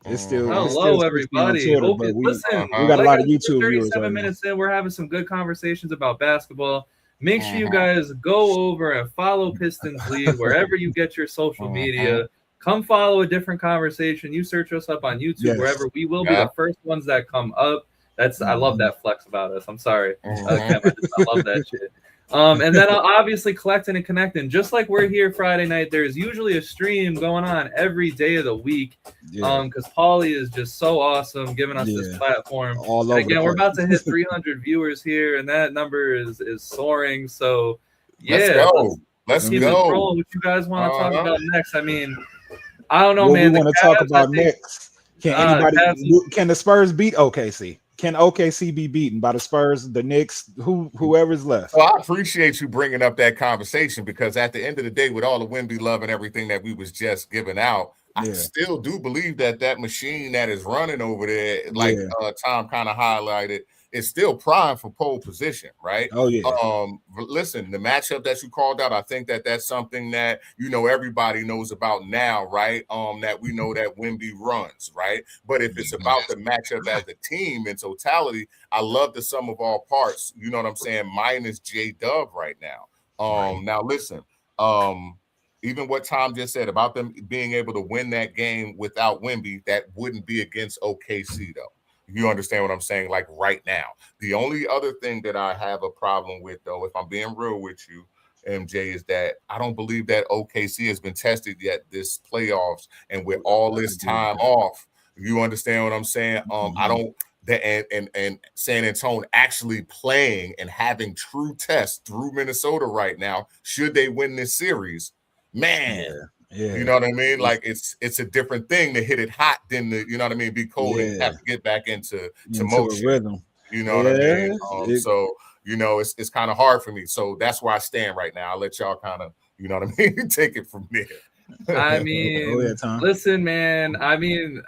It's still hello, everybody. Twitter, listen, we got a lot of YouTube 37 viewers. Minutes in, we're having some good conversations about basketball. Make sure you guys go over and follow Pistons Lead wherever you get your social media. Come follow A Different Conversation. You search us up on YouTube, wherever. We will be the first ones that come up. I love that flex about us. I'm sorry. I love that shit. And then obviously collecting and connecting. Just like we're here Friday night, there's usually a stream going on every day of the week. Because Paulie is just so awesome giving us this platform. And again, we're about to hit 300 viewers here, and that number is soaring. So let's go. What you guys want to talk about next? I mean, I don't know, man. We want to talk about next. Can the Spurs beat OKC? Can OKC be beaten by the Spurs, the Knicks, whoever's left? Well, I appreciate you bringing up that conversation, because at the end of the day, with all the Wemby love and everything that we was just giving out, I still do believe that machine that is running over there, like Tom kind of highlighted, is still prime for pole position, right? Oh yeah. Listen, the matchup that you called out, I think that's something that everybody knows about now, right? That we know that Wemby runs, right? But if it's about the matchup as a team in totality, I love the sum of all parts. You know what I'm saying? Minus J-Dub right now. Now listen, even what Tom just said about them being able to win that game without Wemby, that wouldn't be against OKC though. You understand what I'm saying? Like right now, the only other thing that I have a problem with, though, if I'm being real with you, MJ, is that I don't believe that OKC has been tested yet this playoffs, and with all this time off, you understand what I'm saying? I don't. And San Antonio actually playing and having true tests through Minnesota right now, should they win this series, man. Yeah. You know what I mean? Like it's a different thing to hit it hot than you know what I mean, be cold and have to get back into motion. Rhythm. You know what I mean? So it's kind of hard for me. So that's where I stand right now. I'll let y'all kind of, you know what I mean, take it from there. I mean, listen, man. I mean,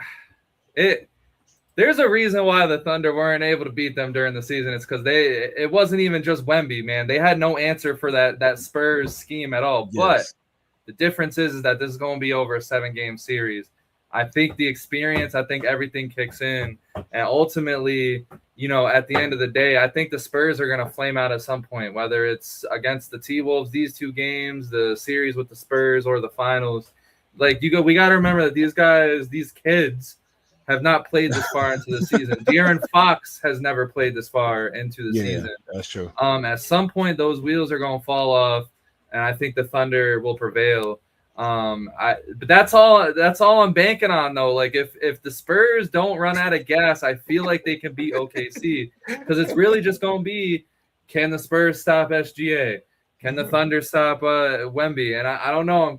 there's a reason why the Thunder weren't able to beat them during the season. It's because it wasn't even just Wemby, man. They had no answer for that Spurs scheme at all. But the difference is that this is going to be over a 7-game series. I think the experience, I think everything kicks in. And ultimately, you know, at the end of the day, I think the Spurs are going to flame out at some point, whether it's against the T-Wolves, these 2 games, the series with the Spurs, or the finals. Like, we got to remember that these kids have not played this far into the season. De'Aaron Fox has never played this far into the season. That's true. At some point, those wheels are going to fall off, and I think the Thunder will prevail. But that's all I'm banking on, though. Like, if the Spurs don't run out of gas, I feel like they can beat OKC, because it's really just going to be, can the Spurs stop SGA? Can the Thunder stop Wemby? And I don't know.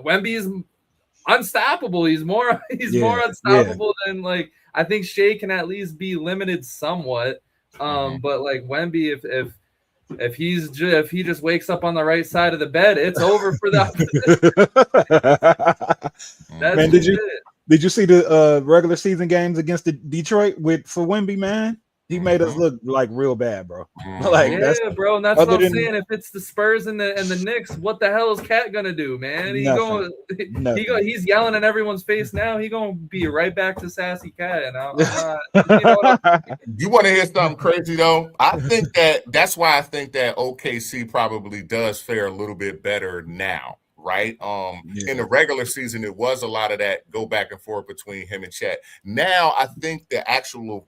Wemby's unstoppable. He's more unstoppable than, like, I think Shea can at least be limited somewhat. But like Wemby, if he just wakes up on the right side of the bed, it's over for the Man, did you see the regular season games against the Detroit for Wemby, man? He made us look like real bad, bro. Like, bro, and that's what I'm saying. If it's the Spurs and the Knicks, what the hell is Cat gonna do, man? He's yelling in everyone's face now. He gonna be right back to sassy Cat. And you want to hear something crazy though? I think that's why I think that OKC probably does fare a little bit better now. Right. In the regular season, it was a lot of that go back and forth between him and Chet. Now, I think the actual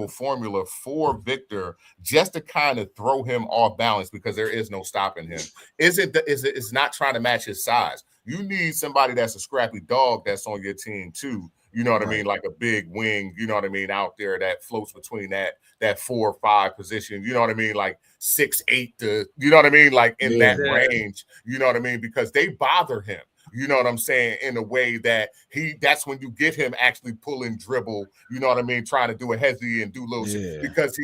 formula for Victor, just to kind of throw him off balance, because there is no stopping him, it's not trying to match his size. You need somebody that's a scrappy dog that's on your team too. You know what I mean? Like a big wing, you know what I mean, out there that floats between that 4 or 5 position, you know what I mean, like 6'8" to, you know what I mean, like in that range, you know what I mean, because they bother him. You know what I'm saying? In a way that that's when you get him actually pulling dribble, you know what I mean? Trying to do a hezzy and do little shit, because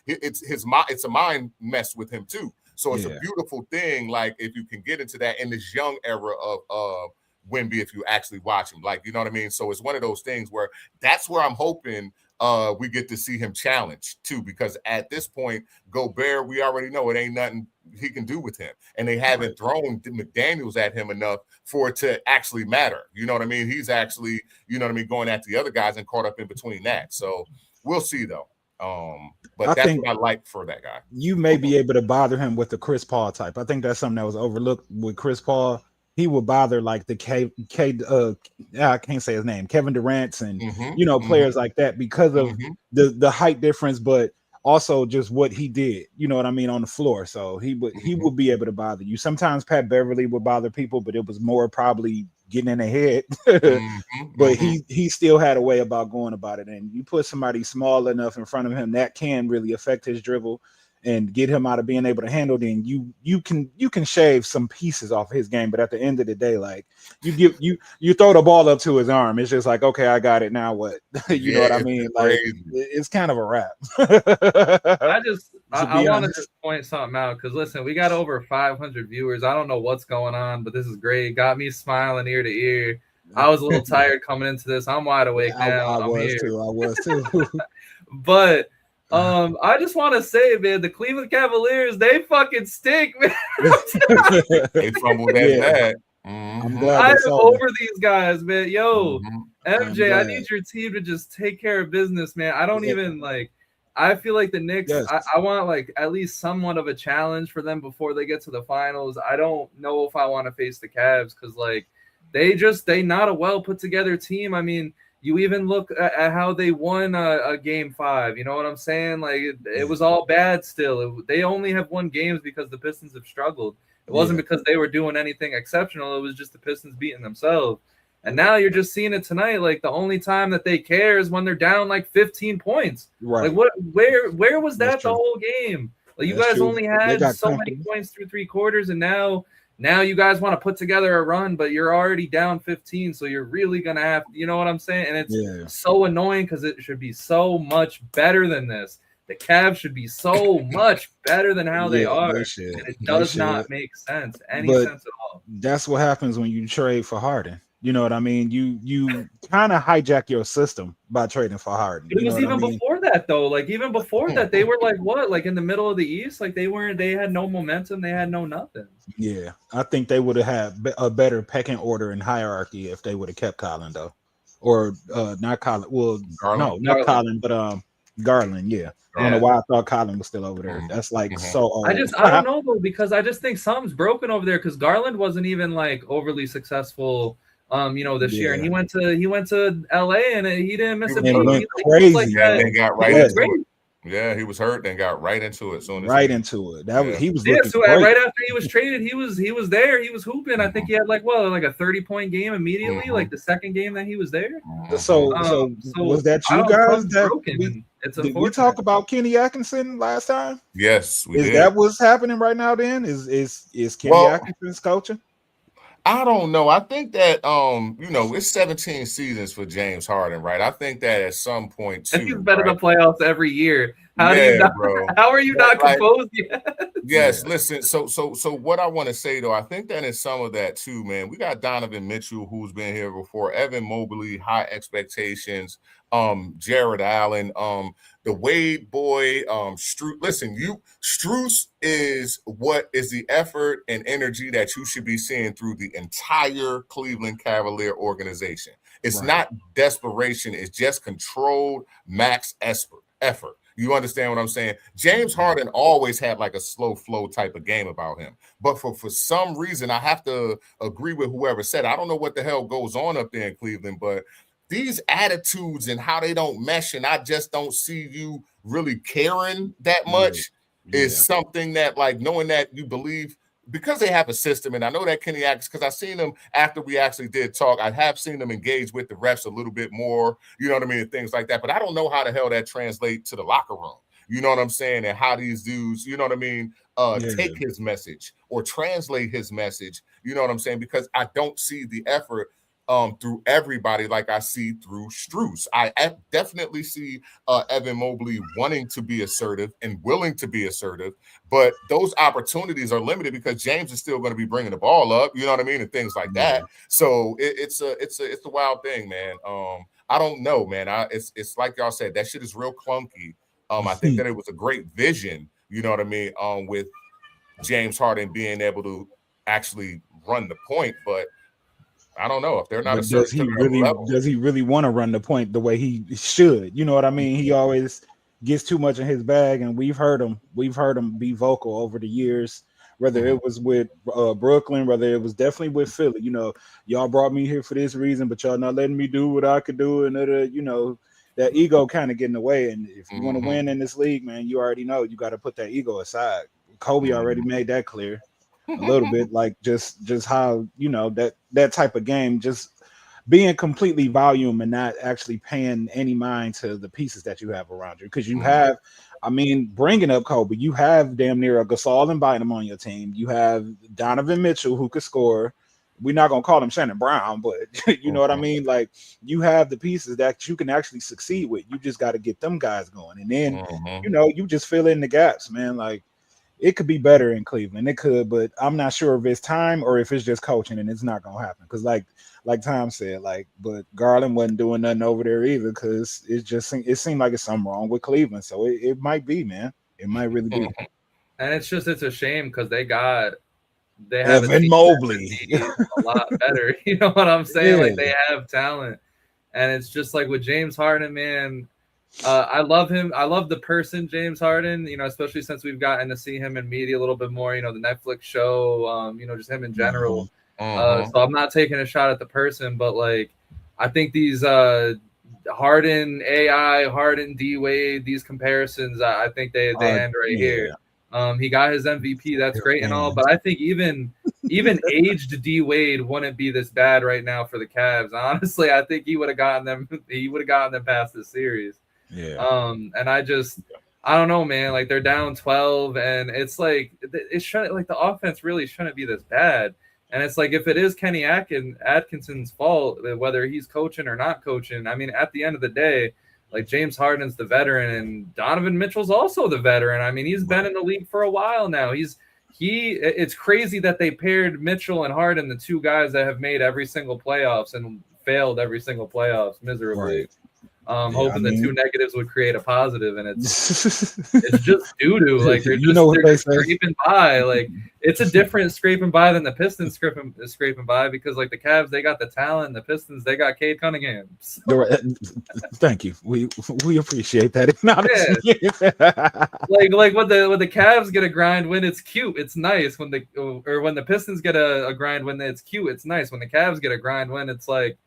it's a mind mess with him too. So it's a beautiful thing. Like, if you can get into that in this young era of Wemby, if you actually watch him, like, you know what I mean? So it's one of those things where that's where I'm hoping we get to see him challenged too, because at this point, Gobert, we already know it ain't nothing he can do with him, and they haven't thrown McDaniels at him enough for it to actually matter. You know what I mean? He's actually, you know what I mean, going at the other guys and caught up in between that. So we'll see though. But that's what I like for that guy. You may be able to bother him with the Chris Paul type. I think that's something that was overlooked with Chris Paul. He would bother like the I can't say his name, Kevin Durant's and players like that, because of the height difference, but also just what he did, you know what I mean, on the floor. So he would be able to bother you. Sometimes Pat Beverly would bother people, but it was more probably getting in their head. But he still had a way about going about it. And you put somebody small enough in front of him that can really affect his dribble and get him out of being able to handle, then you can shave some pieces off his game. But at the end of the day, like, you throw the ball up to his arm, it's just like, okay, I got it, now what? You know what I mean? Like, it's kind of a wrap. I want to just point something out, because listen, we got over 500 viewers. I don't know what's going on, but this is great. Got me smiling ear to ear. I was a little tired coming into this. I'm wide awake now. I was too. But I just want to say, man, the Cleveland Cavaliers, they fucking stink, man. They fumbled that bad. I'm glad I'm over these guys, man. Yo, MJ, I need your team to just take care of business, man. I don't even like. I feel like the Knicks. I want like at least somewhat of a challenge for them before they get to the finals. I don't know if I want to face the Cavs, because like they not a well put together team. I mean, you even look at how they won a game 5. You know what I'm saying? Like, it was all bad still. They only have won games because the Pistons have struggled. It wasn't because they were doing anything exceptional. It was just the Pistons beating themselves. And now you're just seeing it tonight. Like, the only time that they care is when they're down like 15 points. Right. Like, where was that the whole game? Like, you guys only had so many points through 3 quarters, and now you guys want to put together a run, but you're already down 15, so you're really going to have, you know what I'm saying? And it's so annoying, because it should be so much better than this. The Cavs should be so much better than how they are. And it does not make sense, sense at all. That's what happens when you trade for Harden. You know what I mean? You kind of hijack your system by trading for Harden. It was even before that, though. Like, even before that, they were like what? Like in the middle of the East? Like, they had no momentum. They had no nothing. Yeah, I think they would have had a better pecking order and hierarchy if they would have kept Colin, though, or not Colin. Well, no, not Colin, but Garland, yeah. I don't know why I thought Colin was still over there. That's like so old. I don't know though, because I just think something's broken over there, because Garland wasn't even like overly successful this year, and he went to LA and he didn't miss a beat. He went crazy. Like they got right into it. Yeah, he was hurt and got right into it. Into it. That was he was looking so great. Right after he was traded, he was there. He was hooping. I think he had like a 30-point game immediately, like the second game that he was there. So was that you guys that did we talk about Kenny Atkinson last time? Yes, we did. That what's happening right now? Then is Kenny Atkinson's coaching? I don't know. I think that it's 17 seasons for James Harden, right? I think that at some point too, he's been in the playoffs every year. How are you not composed yet? Yes, listen. So what I want to say though, I think that in some of that too, man, we got Donovan Mitchell, who's been here before, Evan Mobley, high expectations, Jared Allen, the Wade boy, Strus. Listen, Strus is what is the effort and energy that you should be seeing through the entire Cleveland Cavalier organization. It's not desperation, it's just controlled max effort. You understand what I'm saying? James Harden always had like a slow flow type of game about him. But for some reason, I have to agree with whoever said, I don't know what the hell goes on up there in Cleveland, but these attitudes and how they don't mesh, and I just don't see you really caring that much is something that, like, knowing that you believe, because they have a system, and I know that Kenny Atkinson, because I've seen them after we actually did talk, I have seen them engage with the refs a little bit more, you know what I mean, and things like that, but I don't know how the hell that translates to the locker room, you know what I'm saying, and how these dudes, you know what I mean, take his message or translate his message, you know what I'm saying, because I don't see the effort through everybody like I see through Strus. I definitely see Evan Mobley wanting to be assertive and willing to be assertive, but those opportunities are limited because James is still going to be bringing the ball up, you know what I mean, and things like that. So it's a wild thing, man. I don't know, man. It's like y'all said, that shit is real clunky. I think that it was a great vision, you know what I mean, with James Harden being able to actually run the point, but I don't know if they're not. Does he really want to run the point the way he should? You know what I mean? He always gets too much in his bag, and we've heard him be vocal over the years. Whether it was with Brooklyn, whether it was definitely with Philly. You know, y'all brought me here for this reason, but y'all not letting me do what I could do, and that ego kind of getting away. And if you want to win in this league, man, you already know you got to put that ego aside. Kobe already made that clear. A little bit, like just how that type of game, just being completely volume and not actually paying any mind to the pieces that you have around you, because you have, I mean, bringing up Kobe, you have damn near a Gasol and Bynum on your team. You have Donovan Mitchell who could score. We're not gonna call him Shannon Brown, but you know what I mean. Like, you have the pieces that you can actually succeed with. You just got to get them guys going, and then you just fill in the gaps, man. Like, it could be better in Cleveland. It could, but I'm not sure if it's time or if it's just coaching and it's not going to happen. Because like Tom said, but Garland wasn't doing nothing over there either, because it seemed like it's something wrong with Cleveland. So it might be, man. It might really be. And it's a shame because they have Evan Mobley a lot better. You know what I'm saying? Like, they have talent. And it's just like with James Harden, man. I love him. I love the person James Harden, especially since we've gotten to see him in media a little bit more, the Netflix show, just him in general. So I'm not taking a shot at the person, but like, I think these Harden AI, Harden D Wade, these comparisons, I think they end right here. He got his MVP. That's great and all, but I think even aged D Wade wouldn't be this bad right now for the Cavs. Honestly, I think he would have gotten them. He would have gotten them past this series. And I don't know, man. Like, they're down 12, and it's like the offense really shouldn't be this bad. And it's like, if it is Kenny Atkinson's fault, whether he's coaching or not coaching, I mean, at the end of the day, like, James Harden's the veteran, and Donovan Mitchell's also the veteran. I mean, he's been in the league for a while now. It's crazy that they paired Mitchell and Harden, the two guys that have made every single playoffs and failed every single playoffs miserably. hoping the two negatives would create a positive, and it's just doo-doo. Like they're just scraping by. Like it's a different scraping by than the Pistons scraping by, because like the Cavs, they got the talent, the Pistons, they got Cade Cunningham. So. Thank you. We appreciate that. like when the Cavs get a grind win, it's cute, it's nice. When the Pistons get a grind win, it's cute, it's nice. When the Cavs get a grind win, it's like,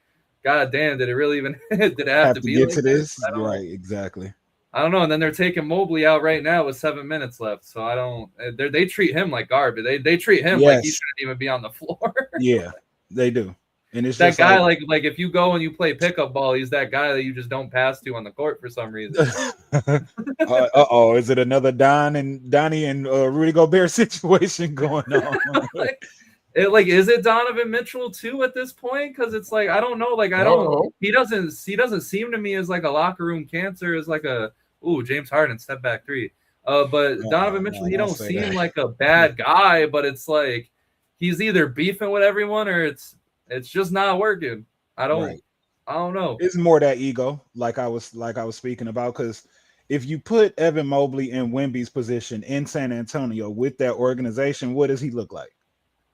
God damn, did it really even did it have to be get like to this? Right, exactly. I don't know. And then they're taking Mobley out right now with 7 minutes left. So I don't. They treat him like garbage. They treat him like he shouldn't even be on the floor. Yeah, they do. And it's that just guy like if you go and you play pickup ball, he's that guy that you just don't pass to on the court for some reason. Is it another Donnie and Rudy Gobert situation going on? Is it Donovan Mitchell too at this point? Because it's like I don't know. Like he doesn't seem to me as like a locker room cancer, as like a James Harden step back three. But Donovan Mitchell, he don't seem like a bad guy, but it's like he's either beefing with everyone or it's just not working. I don't know. It's more that ego, like I was speaking about, because if you put Evan Mobley in Wemby's position in San Antonio with that organization, what does he look like?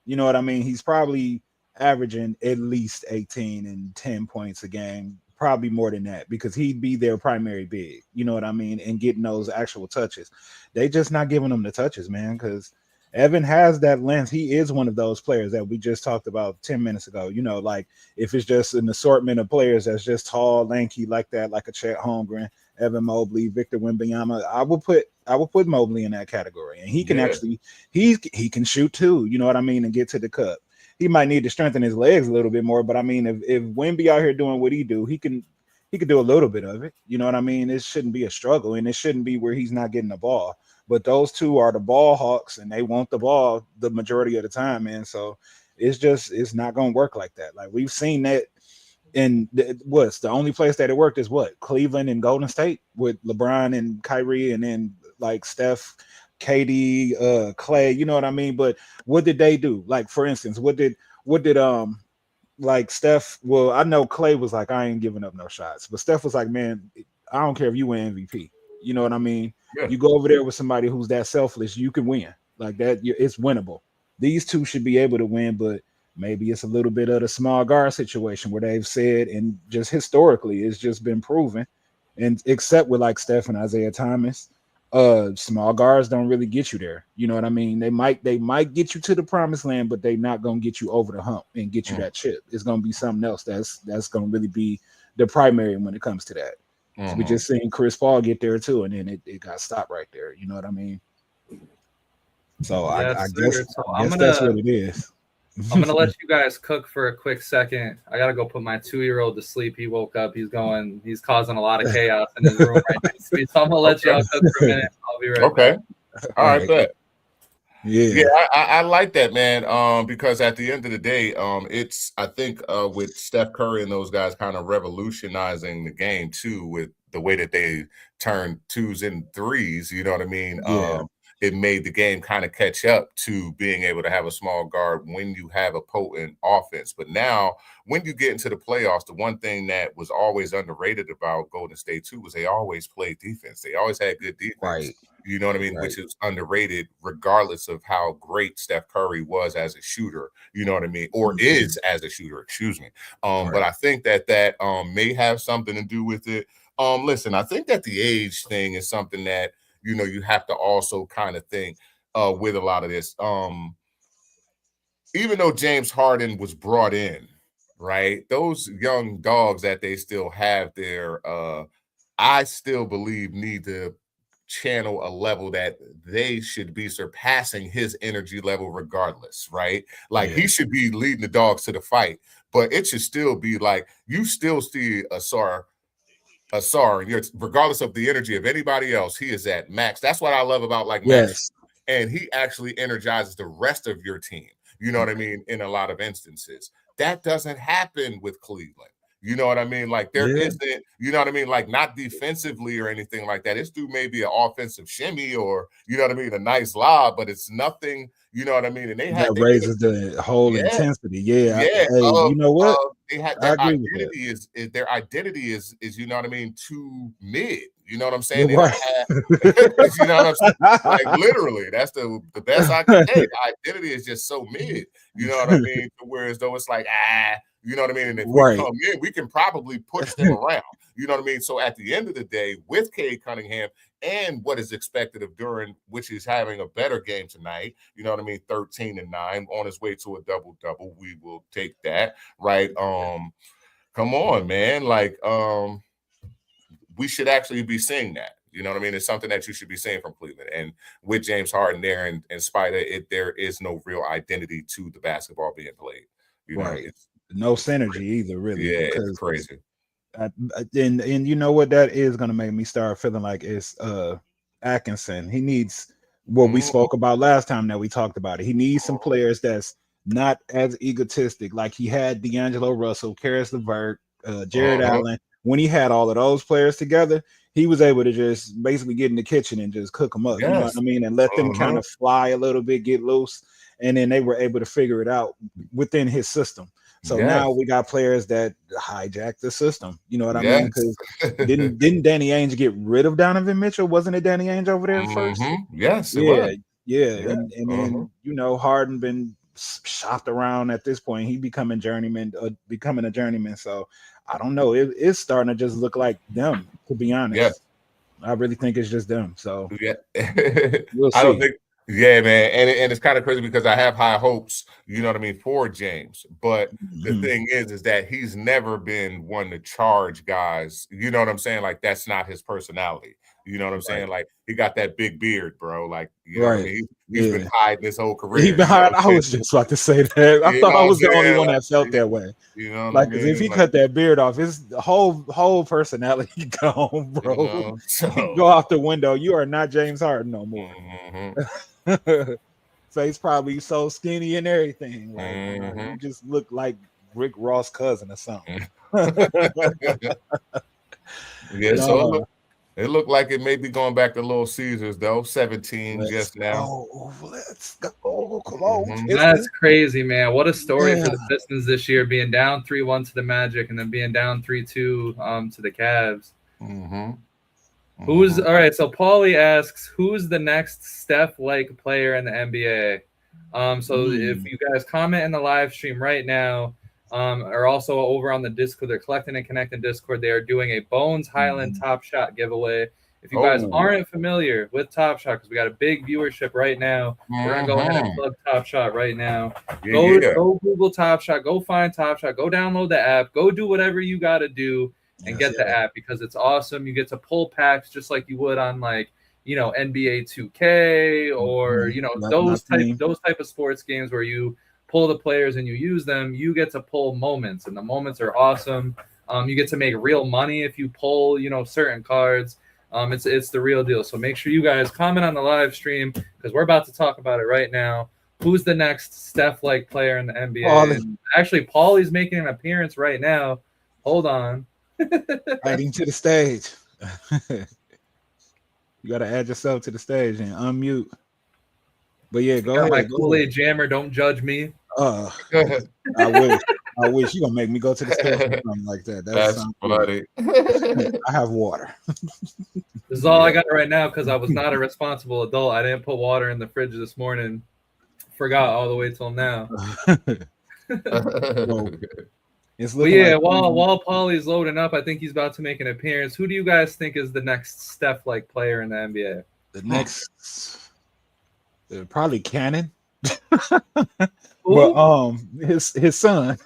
You know what I mean? He's probably averaging at least 18 and 10 points a game, probably more than that, because he'd be their primary big, you know what I mean? And getting those actual touches. They just not giving him the touches, man, because Evan has that length. He is one of those players that we just talked about 10 minutes ago. You know, like if it's just an assortment of players that's just tall, lanky like that, like a Chet Holmgren, Evan Mobley, Victor Wembanyama, I will put Mobley in that category, and he can actually he can shoot too. You know what I mean, and get to the cup. He might need to strengthen his legs a little bit more, but I mean, if Wemby out here doing what he do, he can do a little bit of it. You know what I mean? It shouldn't be a struggle, and it shouldn't be where he's not getting the ball. But those two are the ball hawks, and they want the ball the majority of the time, man. So it's not gonna work like that. Like we've seen that. And what's the only place that it worked is what? Cleveland and Golden State with LeBron and Kyrie, and then like Steph, KD, Clay, you know what I mean? But what did they do? Like, for instance, what did like Steph? Well, I know Clay was like, I ain't giving up no shots, but Steph was like, man, I don't care if you win MVP. You know what I mean? Yeah. You go over there with somebody who's that selfless, you can win like that. It's winnable. These two should be able to win, but maybe it's a little bit of the small guard situation where they've said, and just historically, it's just been proven. And except with like Steph and Isaiah Thomas, small guards don't really get you there. You know what I mean? They might get you to the promised land, but they're not gonna get you over the hump and get you that chip. It's gonna be something else that's gonna really be the primary when it comes to that. So we just seen Chris Paul get there too, and then it got stopped right there. You know what I mean? So I guess that's what it is. I'm gonna let you guys cook for a quick second. I gotta go put my 2-year-old to sleep. He woke up. He's causing a lot of chaos in his room right next to me. So I'm gonna let y'all cook for a minute. I'll be right back. All right, bet. Yeah, I like that, man. Because at the end of the day, it's I think with Steph Curry and those guys kind of revolutionizing the game too, with the way that they turn twos and threes. You know what I mean? Yeah. It made the game kind of catch up to being able to have a small guard when you have a potent offense. But now when you get into the playoffs, the one thing that was always underrated about Golden State too was they always played defense. They always had good defense. Right. You know what I mean? Right. Which is underrated regardless of how great Steph Curry was as a shooter, you know what I mean? Or is as a shooter, excuse me. But I think that may have something to do with it. Listen, I think that the age thing is something that, you know, you have to also kind of think with a lot of this. Even though James Harden was brought in, right? Those young dogs that they still have there, I still believe need to channel a level that they should be surpassing his energy level regardless, right? Like he should be leading the dogs to the fight, but it should still be like you still see Asar, regardless of the energy of anybody else, he is at max. That's what I love about like Max. And he actually energizes the rest of your team. You know what I mean? In a lot of instances, that doesn't happen with Cleveland. You know what I mean? Like there isn't, you know what I mean? Like not defensively or anything like that. It's through maybe an offensive shimmy or, you know what I mean? A nice lob, but it's nothing, you know what I mean? And they raises the whole intensity. You know what? they have their identity is their identity is you know what I mean, too mid. You know what I'm saying? They don't have, you know what I'm saying? Like literally, that's the best I can say. The identity is just so mid. You know what I mean? Whereas though it's like you know what I mean? And if we come in, we can probably push them around. You know what I mean? So at the end of the day, with Cade Cunningham and what is expected of Duran, which is having a better game tonight, you know what I mean? 13-9 on his way to a double-double. We will take that, right? Come on, man. Like, we should actually be seeing that. You know what I mean? It's something that you should be seeing from Cleveland. And with James Harden there, and in spite of it, there is no real identity to the basketball being played. You know, it's no synergy either, really. Yeah, it's crazy. And you know what that is going to make me start feeling like it's Atkinson. He needs what we spoke about last time that we talked about it. He needs some players that's not as egotistic. Like he had D'Angelo Russell, Karis LeVert, Jared Allen. When he had all of those players together, he was able to just basically get in the kitchen and just cook them up. You know what I mean? And let them kind of fly a little bit, get loose. And then they were able to figure it out within his system. So now we got players that hijack the system. You know what I mean? Because didn't Danny Ainge get rid of Donovan Mitchell? Wasn't it Danny Ainge over there first? Yes, it was. And then you know Harden been shopped around at this point. He becoming a journeyman. So I don't know. It's starting to just look like them. To be honest, I really think it's just them. So we'll see. I don't think. Yeah, man, and it's kind of crazy because I have high hopes, you know what I mean, for James. But the thing is that he's never been one to charge guys. You know what I'm saying? Like that's not his personality. You know what I'm saying? Like he got that big beard, bro. Like you know what I mean? He's been hiding his whole career. He's been hiding. I was just about to say that. I thought I was the only one that felt that way. You know, like I mean? If he cut that beard off, his whole personality gone, bro. You know, so. Go out the window. You are not James Harden no more. Face probably so skinny and everything. Like you just look like Rick Ross' cousin or something. So it looked like it may be going back to Little Caesars though. 17 just now. Let's go. Come on. That's crazy, man. What a story for the Pistons this year, being down 3-1 to the Magic and then being down 3-2 to the Cavs. Who's all right? So Paulie asks, who's the next Steph-like player in the NBA? So if you guys comment in the live stream right now, or also over on the Discord, they're collecting and connecting Discord. They are doing a Bones Highland Top Shot giveaway. If you guys aren't familiar with Top Shot, because we got a big viewership right now, we're gonna go ahead and plug Top Shot right now. Go Google Top Shot. Go find Top Shot. Go download the app. Go do whatever you got to do. And get the app because it's awesome. You get to pull packs just like you would on like, you know, NBA 2K or, you know, those type of sports games where you pull the players and you use them. You get to pull moments and the moments are awesome. You get to make real money if you pull, you know, certain cards. It's the real deal. So make sure you guys comment on the live stream because we're about to talk about it right now. Who's the next Steph-like player in the NBA? Actually, Paulie's making an appearance right now. Hold on. Adding to the stage. You got to add yourself to the stage and unmute. But yeah, go ahead. My Kool-Aid jammer, don't judge me. I wish you gonna make me go to the store or something like that. That's funny. I have water. This is all I got right now because I was not a responsible adult. I didn't put water in the fridge this morning. Forgot all the way till now. But yeah, while Paulie's loading up, I think he's about to make an appearance. Who do you guys think is the next Steph-like player in the NBA? The next, probably Cannon. But his son.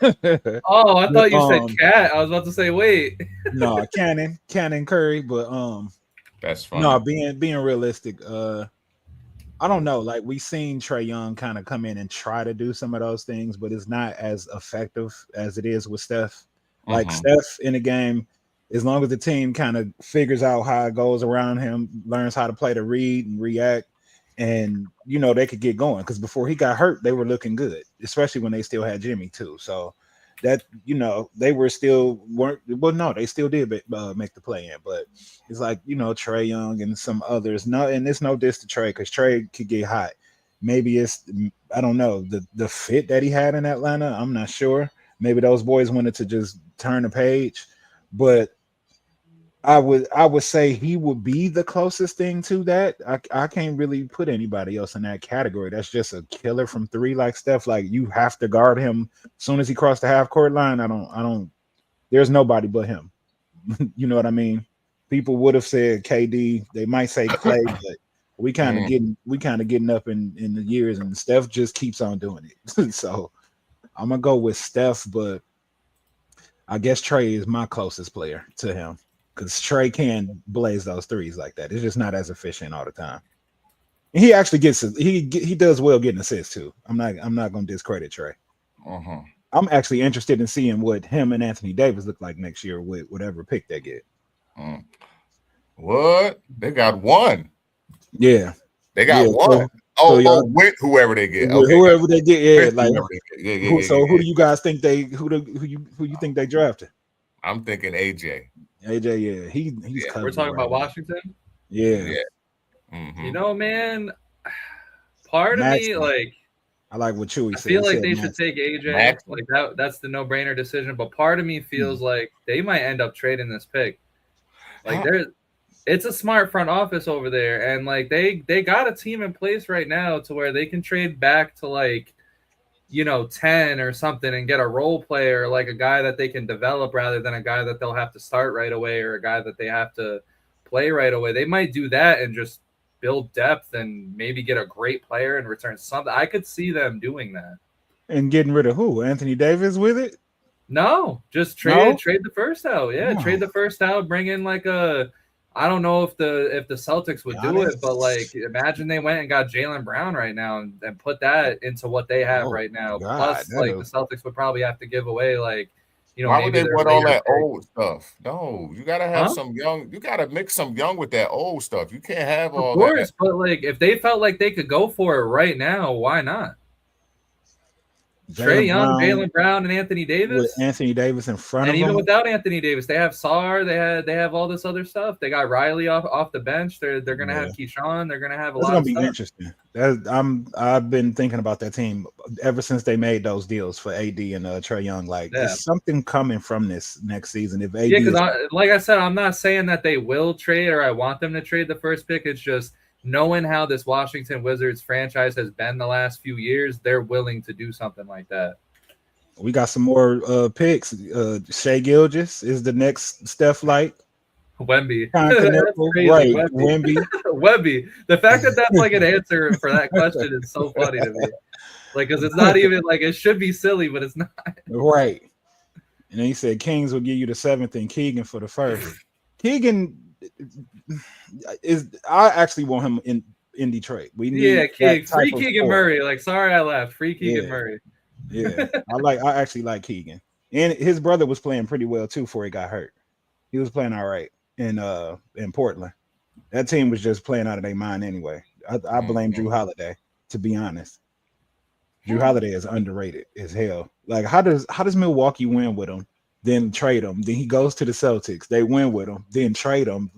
Oh, I thought you said Cat. I was about to say, wait. No, Cannon Curry. But that's fine. No, being realistic. I don't know. Like we seen Trae Young kind of come in and try to do some of those things, but it's not as effective as it is with Steph. Like Steph in the game, as long as the team kind of figures out how it goes around him, learns how to play the read and react, and you know they could get going. Because before he got hurt, they were looking good, especially when they still had Jimmy too. So that they were still weren't. Well, no, they still did make the play in, but it's like Trae Young and some others. No, and it's no diss to Trae because Trae could get hot. Maybe it's I don't know the fit that he had in Atlanta. I'm not sure, maybe those boys wanted to just turn the page. But I would say he would be the closest thing to that. I can't really put anybody else in that category. That's just a killer from three like Steph. Like you have to guard him as soon as he crossed the half court line. I don't. There's nobody but him. You know what I mean? People would have said KD. They might say Clay, but we kind of getting up in the years, and Steph just keeps on doing it. So I'm gonna go with Steph, but I guess Trey is my closest player to him because Trey can blaze those threes like that. It's just not as efficient all the time. And he actually gets he does well getting assists too. I'm not gonna discredit Trey. I'm actually interested in seeing what him and Anthony Davis look like next year with whatever pick they get. What? They got one. Yeah. They got one. With whoever they get. Okay. Whoever they get, yeah. Like so who do you guys think who you think they drafted? I'm thinking AJ. AJ, yeah. He's We're talking about Washington? Yeah. You know, man, part of me, like, I like what Chewy said. I feel like they should take AJ. Like that's the no-brainer decision. But part of me feels like they might end up trading this pick. Like it's a smart front office over there, and like they got a team in place right now to where they can trade back to like 10 or something and get a role player, like a guy that they can develop rather than a guy that they'll have to start right away or a guy that they have to play right away. They might do that and just build depth and maybe get a great player in return. Something I could see them doing that. And getting rid of who? Anthony Davis with it? No, just trade the first out. Yeah, trade the first out. Bring in like I don't know if the Celtics would do it, but like imagine they went and got Jaylen Brown right now and put that into what they have right now. Plus, like the Celtics would probably have to give away like why would they want all that old stuff? No, you gotta have some young. You gotta mix some young with that old stuff. You can't have all that. Of course, but like if they felt like they could go for it right now, why not? Trae Young, Jaylen Brown, and Anthony Davis. With Anthony Davis in front of them. And even without Anthony Davis, they have Sarr. They have all this other stuff. They got Riley off the bench. They're gonna have Keyshawn. They're gonna have a lot of stuff. It's gonna be interesting. I've been thinking about that team ever since they made those deals for AD and Trae Young. Like there's something coming from this next season. If AD like I said, I'm not saying that they will trade or I want them to trade the first pick. It's just knowing how this Washington Wizards franchise has been the last few years, they're willing to do something like that. We got some more picks. Shai Gilgeous is the next Steph like. Wemby. Right, Wemby. Wemby. The fact that that's like an answer for that question is so funny to me. Like, because it's not even like it should be silly, but it's not. Right. And then he said Kings will give you the 7th and Keegan for the first. Keegan I actually want him in Detroit. We need free Keegan Murray. Like, sorry I laughed. Free Keegan Murray. Yeah, I actually like Keegan, and his brother was playing pretty well too before he got hurt. He was playing all right in Portland. That team was just playing out of their mind anyway. I blame Drew Holiday, to be honest. Drew Holiday is underrated as hell. Like, how does Milwaukee win with him? Then trade him. Then he goes to the Celtics. They win with him. Then trade him.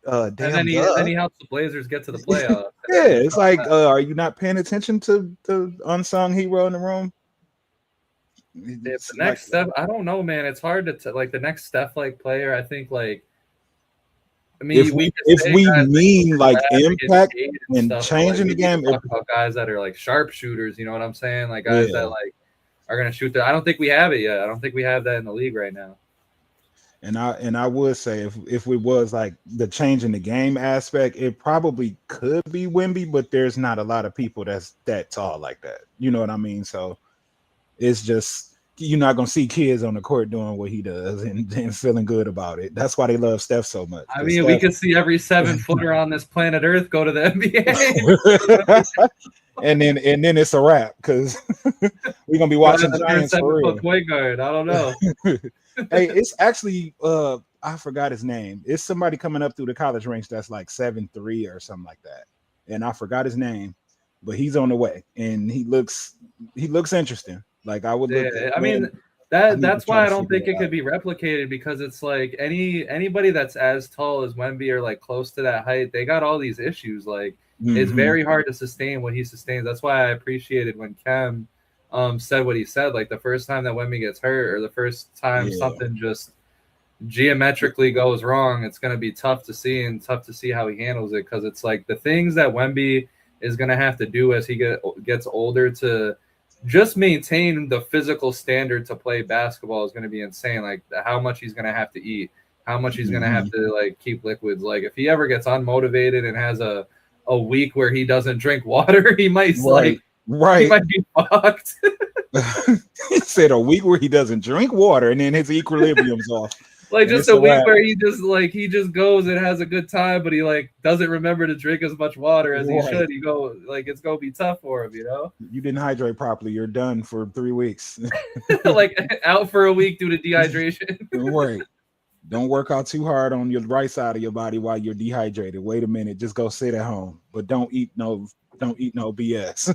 And then he helps the Blazers get to the playoffs. Yeah, it's like, are you not paying attention to the unsung hero in the room? The next step, I don't know, man. It's hard to like the next Steph like player. I think like, I mean, if we mean like impact and changing the game, talk about guys that are like sharpshooters. You know what I'm saying? Like guys that like are gonna shoot. I don't think we have it yet. I don't think we have that in the league right now. And I would say if it was like the change in the game aspect, it probably could be Wemby, but there's not a lot of people that's that tall like that. You know what I mean? So it's just you're not gonna see kids on the court doing what he does and feeling good about it. That's why they love Steph so much. I mean, we could see every 7-footer on this planet Earth go to the NBA. and then it's a wrap because we're gonna be watching Giants for real. Point guard. I don't know. Hey, it's actually I forgot his name. It's somebody coming up through the college ranks that's like 7'3" or something like that. And I forgot his name, but he's on the way and he looks interesting. Like I would look I mean that's why I don't think it could be replicated because it's like anybody that's as tall as Wemby or like close to that height, they got all these issues. Like it's very hard to sustain what he sustains. That's why I appreciated when Kem said what he said. Like the first time that Wemby gets hurt, or the first time something just geometrically goes wrong, it's going to be tough to see, and tough to see how he handles it, because it's like the things that Wemby is going to have to do as he gets older to just maintain the physical standard to play basketball is going to be insane. Like how much he's going to have to eat, how much he's going to have to like keep liquids. Like if he ever gets unmotivated and has a week where he doesn't drink water, he might he might be fucked. He said a week where he doesn't drink water and then his equilibrium's off. Like just a week where he just goes and has a good time, but he like doesn't remember to drink as much water as he should. He go like it's gonna be tough for him, you know. You didn't hydrate properly. You're done for 3 weeks. Like out for a week due to dehydration. Right. Don't work out too hard on your right side of your body while you're dehydrated. Wait a minute. Just go sit at home, but don't eat no BS.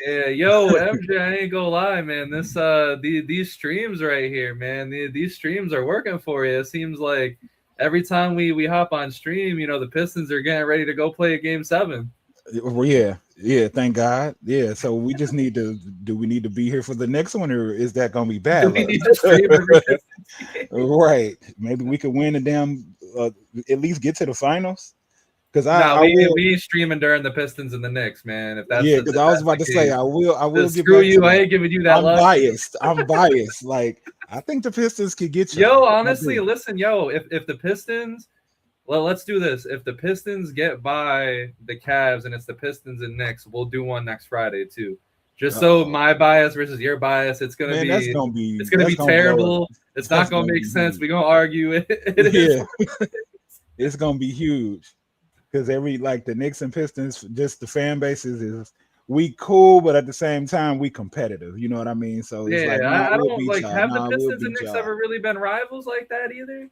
Yeah, yo, MJ, I ain't gonna lie, man. This these streams right here, man. These streams are working for you. It seems like every time we hop on stream, you know, the Pistons are getting ready to go play a game 7. Well, yeah, thank God. Yeah, so we just need to. Do we need to be here for the next one, or is that gonna be bad? Do we need to stream every right? Maybe we could win the damn. At least get to the finals. Because we ain't streaming during the Pistons and the Knicks, man. If that's because I was about to say I will. Screw you! I ain't giving you that. I'm biased. Like I think the Pistons could get you. Yo, honestly, listen, yo, if the Pistons, well, let's do this. If the Pistons get by the Cavs and it's the Pistons and Knicks, we'll do one next Friday too. Just so my bias versus your bias, it's gonna be terrible. It's not gonna make sense. We're gonna argue it. It's gonna be huge. Because the Knicks and Pistons, just the fan bases is we cool, but at the same time we competitive. You know what I mean? So it's I don't like have the Pistons and Knicks ever really been rivals like that either.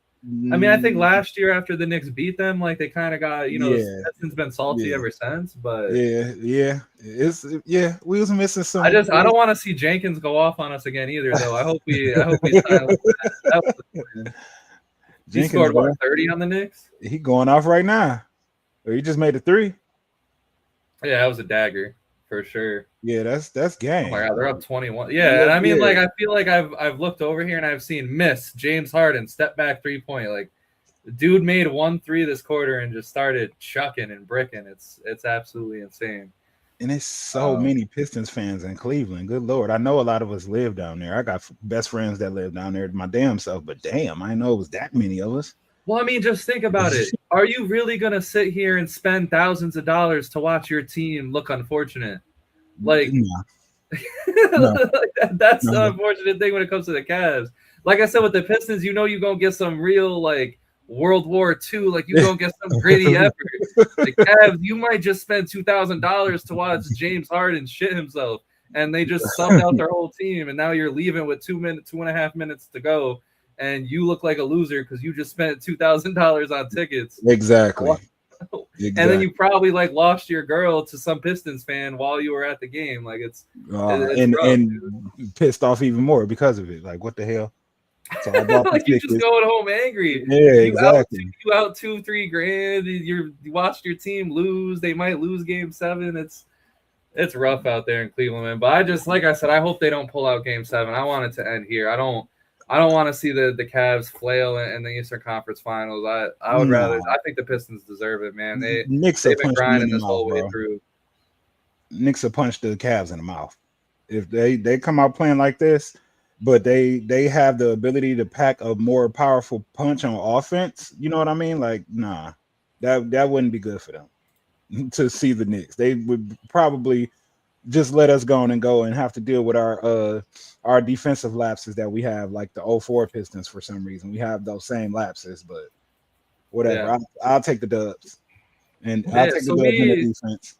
I mean, I think last year after the Knicks beat them, like they kind of got the Pistons been salty ever since. But we was missing some. I don't want to see Jenkins go off on us again either, though. I hope we sign with that. He scored 30 on the Knicks. He going off right now. Or he just made a 3. Yeah, that was a dagger for sure. Yeah, that's game. Oh my God, they're up 21. Yeah, and I mean, like, I feel like I've looked over here and I've seen James Harden step back 3-point. Like, the dude made 1-3 this quarter and just started chucking and bricking. It's absolutely insane. And it's so many Pistons fans in Cleveland. Good Lord, I know a lot of us live down there. I got best friends that live down there my damn self, but damn, I know it was that many of us. Well, I mean, just think about it. Are you really going to sit here and spend thousands of dollars to watch your team look unfortunate? Like, that's the unfortunate thing when it comes to the Cavs. Like I said, with the Pistons, you're going to get some real, like, World War II. Like, you're going to get some gritty effort. The Cavs, you might just spend $2,000 to watch James Harden shit himself. And they just subbed out their whole team. And now you're leaving with 2.5 minutes to go. And you look like a loser because you just spent $2,000 on tickets. Exactly. And then you probably like lost your girl to some Pistons fan while you were at the game. Like it's rough, pissed off even more because of it. Like what the hell? So I bought like you just going home angry. Yeah, exactly. You out $2-3 grand. You watched your team lose. They might lose game 7. It's rough out there in Cleveland, man. But I just like I said, I hope they don't pull out game 7. I want it to end here. I don't want to see the Cavs flail in the Eastern Conference Finals. I would rather. I think the Pistons deserve it, man. They've been grinding this whole way through. Knicks will punch the Cavs in the mouth if they come out playing like this, but they have the ability to pack a more powerful punch on offense. You know what I mean? Like, nah, that wouldn't be good for them to see the Knicks. They would probably just let us go and have to deal with our defensive lapses that we have, like the 04 Pistons. For some reason, we have those same lapses, but whatever. Yeah. I'll take the dubs, and I'll take the dubs in the defense.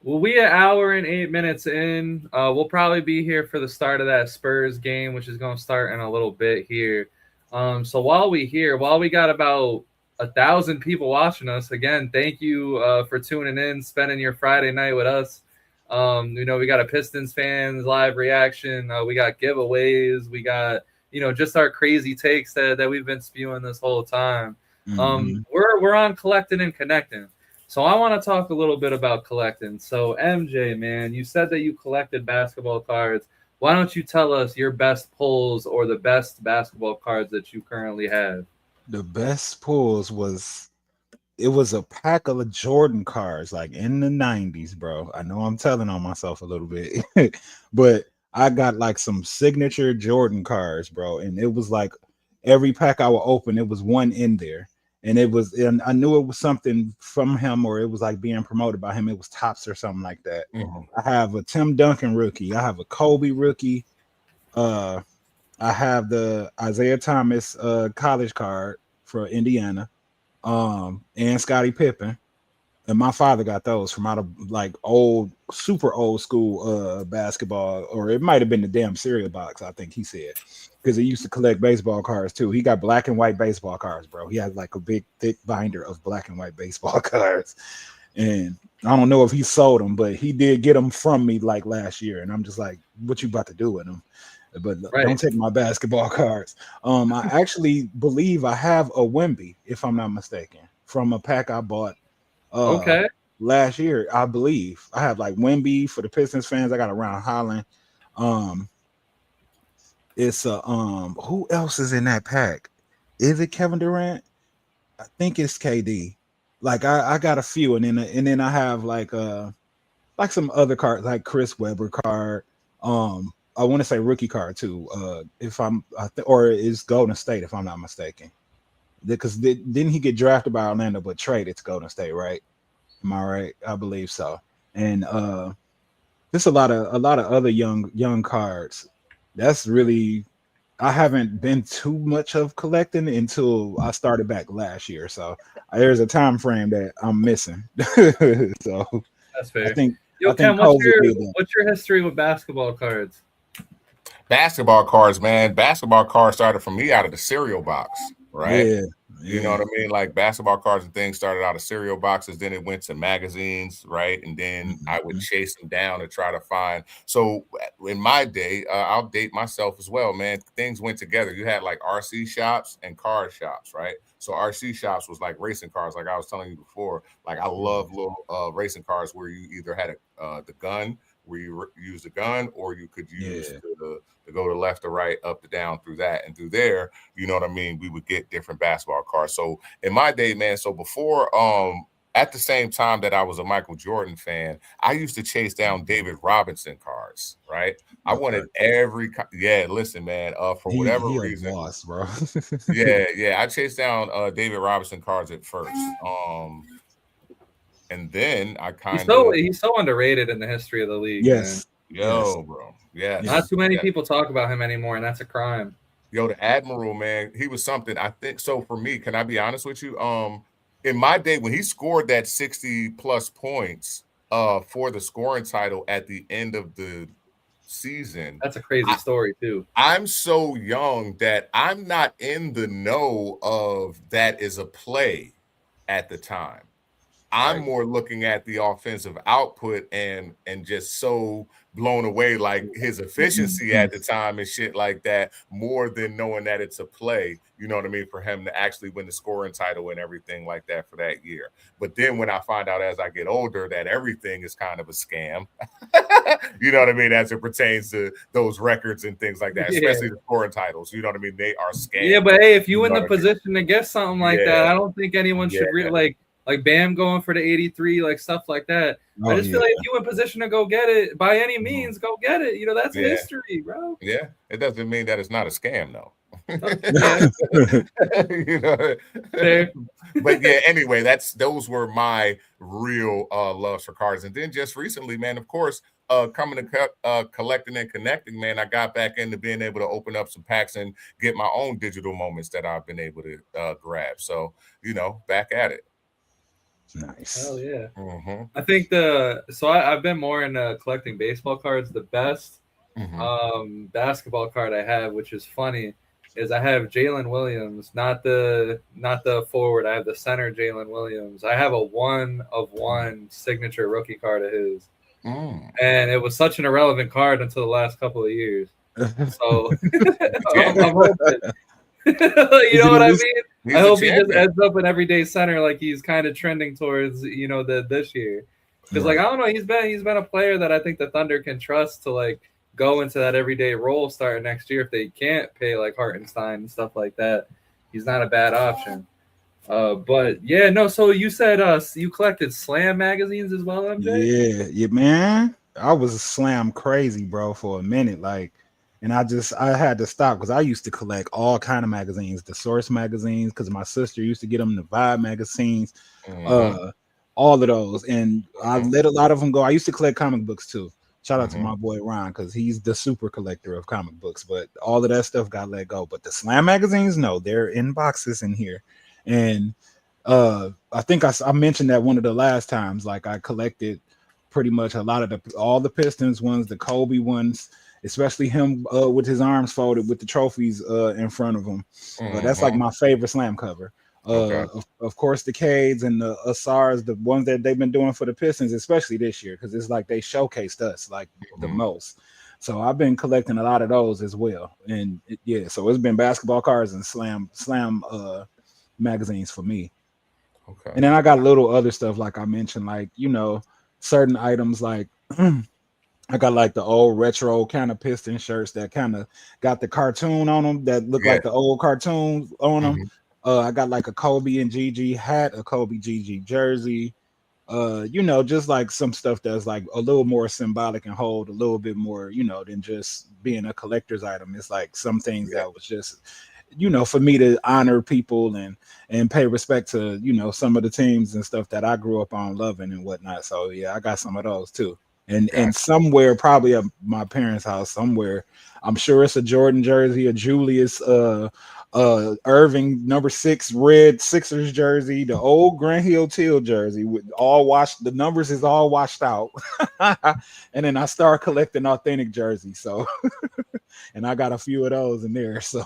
Well, we an hour and 8 minutes in. We'll probably be here for the start of that Spurs game, which is going to start in a little bit here. So while we got about 1,000 people watching us, again, thank you for tuning in, spending your Friday night with us. We got a Pistons fans live reaction. We got giveaways. We got, just our crazy takes that we've been spewing this whole time. Mm-hmm. We're on collecting and connecting. So I want to talk a little bit about collecting. So MJ, man, you said that you collected basketball cards. why don't you tell us your best pulls or the best basketball cards that you currently have? The best pulls was a pack of Jordan cards like in the 90s, bro. I know I'm telling on myself a little bit, but I got like some signature Jordan cards, bro. And it was like every pack I would open, it was one in there. And I knew it was something from him, or it was like being promoted by him. It was Tops or something like that. I have a Tim Duncan rookie. I have a Kobe rookie. I have the Isaiah Thomas college card for Indiana. And Scottie Pippen. And my father got those from out of like old, super old school basketball, or it might have been the damn cereal box, I think he said, because he used to collect baseball cards too. He got black and white baseball cards, bro. He had like a big, thick binder of black and white baseball cards. And I don't know if he sold them, but he did get them from me like last year. And I'm just like, what you about to do with them? But don't take my basketball cards. I actually believe I have a Wemby, if I'm not mistaken, from a pack I bought last year. I believe I have like Wemby for the Pistons fans. I got a Ron Holland. It's who else is in that pack? Is it Kevin Durant? I think it's KD. Like I got a few, and then I have like some other cards, like Chris Webber card. I want to say rookie card too. Or it's Golden State, if I'm not mistaken. Because didn't he get drafted by Orlando but traded to Golden State, right? Am I right? I believe so. And there's a lot of other young cards. That's really, I haven't been too much of collecting until I started back last year. So there's a time frame that I'm missing. So that's fair. I think Ken, what's your history with basketball cards? Basketball cards, man. Basketball cards started for me out of the cereal box, right? Yeah. You know what I mean? Like basketball cards and things started out of cereal boxes, then it went to magazines, right? And then I would chase them down to try to find. So in my day, I'll date myself as well, man. Things went together. You had like RC shops and card shops, right? So RC shops was like racing cars, like I was telling you before. Like I love little racing cars where you either had the gun, where you use the gun, or you could use to go to left or right, up to down, through that and through there. You know what I mean? We would get different basketball cards. So in my day, man, so before at the same time that I was a Michael Jordan fan, I used to chase down David Robinson cards, right? I wanted every listen, man, for whatever reason. Lost, bro. I chased down David Robinson cards at first. And then I he's so underrated in the history of the league. Yes. Man. Bro. Yeah. Not too many people talk about him anymore, and that's a crime. The Admiral, man, he was something. I think so. For me, can I be honest with you? In my day, when he scored that 60 plus points for the scoring title at the end of the season, that's a crazy story too. I'm so young that I'm not in the know of that as a play at the time. I'm more looking at the offensive output and just so blown away, like his efficiency at the time and shit like that, more than knowing that it's a play, you know what I mean, for him to actually win the scoring title and everything like that for that year. But then when I find out as I get older that everything is kind of a scam, you know what I mean, as it pertains to those records and things like that, especially the scoring titles, you know what I mean, they are scams. Yeah, but hey, if you in the position to get something like that, I don't think anyone should like Bam going for the 83, like stuff like that. I just feel like if you in position to go get it, by any means, go get it. You know, that's history, bro. Yeah, it doesn't mean that it's not a scam, though. You know, but anyway, those were my real loves for cards. And then just recently, man, of course, coming to collecting and connecting, man, I got back into being able to open up some packs and get my own digital moments that I've been able to grab. So, back at it. Nice. Hell yeah. I think I've been more into collecting baseball cards. The best basketball card I have, which is funny, is I have Jalen Williams, not the forward. I have the center Jalen Williams. I have a 1-of-1 signature rookie card of his. And it was such an irrelevant card until the last couple of years. So I'm hoping. You know what I mean? I hope he just ends up an everyday center like he's kind of trending towards, this year. Because I don't know, he's been a player that I think the Thunder can trust to like go into that everyday role starting next year if they can't pay like Hartenstein and stuff like that. He's not a bad option. But yeah, no. So you said you collected Slam magazines as well, MJ? Yeah, man. I was slam crazy, bro, for a minute. Like, and I had to stop because I used to collect all kind of magazines, the Source magazines, because my sister used to get them, the Vibe magazines, all of those. And I let a lot of them go. I used to collect comic books too. Shout out to my boy Ron, because he's the super collector of comic books. But all of that stuff got let go. But the Slam magazines, no, they're in boxes in here. And I think I mentioned that one of the last times, like I collected pretty much a lot of all the Pistons ones, the Kobe ones, especially him with his arms folded with the trophies in front of him. That's like my favorite Slam cover. Of course, the Cades and the Asars, the ones that they've been doing for the Pistons, especially this year, because it's like they showcased us like the most. So I've been collecting a lot of those as well. And so it's been basketball cards and Slam magazines for me. And then I got a little other stuff, like I mentioned, like, certain items, like I got like the old retro kind of Piston shirts that kind of got the cartoon on them that look like the old cartoons on them. I got like a Kobe and Gigi hat, a Kobe Gigi jersey, just like some stuff that's like a little more symbolic and hold a little bit more, than just being a collector's item. It's like some things that was just, for me to honor people and pay respect to, some of the teams and stuff that I grew up on loving and whatnot. So yeah, I got some of those too. And somewhere, probably at my parents' house somewhere, I'm sure it's a Jordan jersey, a Julius Irving #6 red Sixers jersey, the old Grant Hill Teal jersey with all washed, the numbers is all washed out. And then I start collecting authentic jerseys. So and I got a few of those in there. So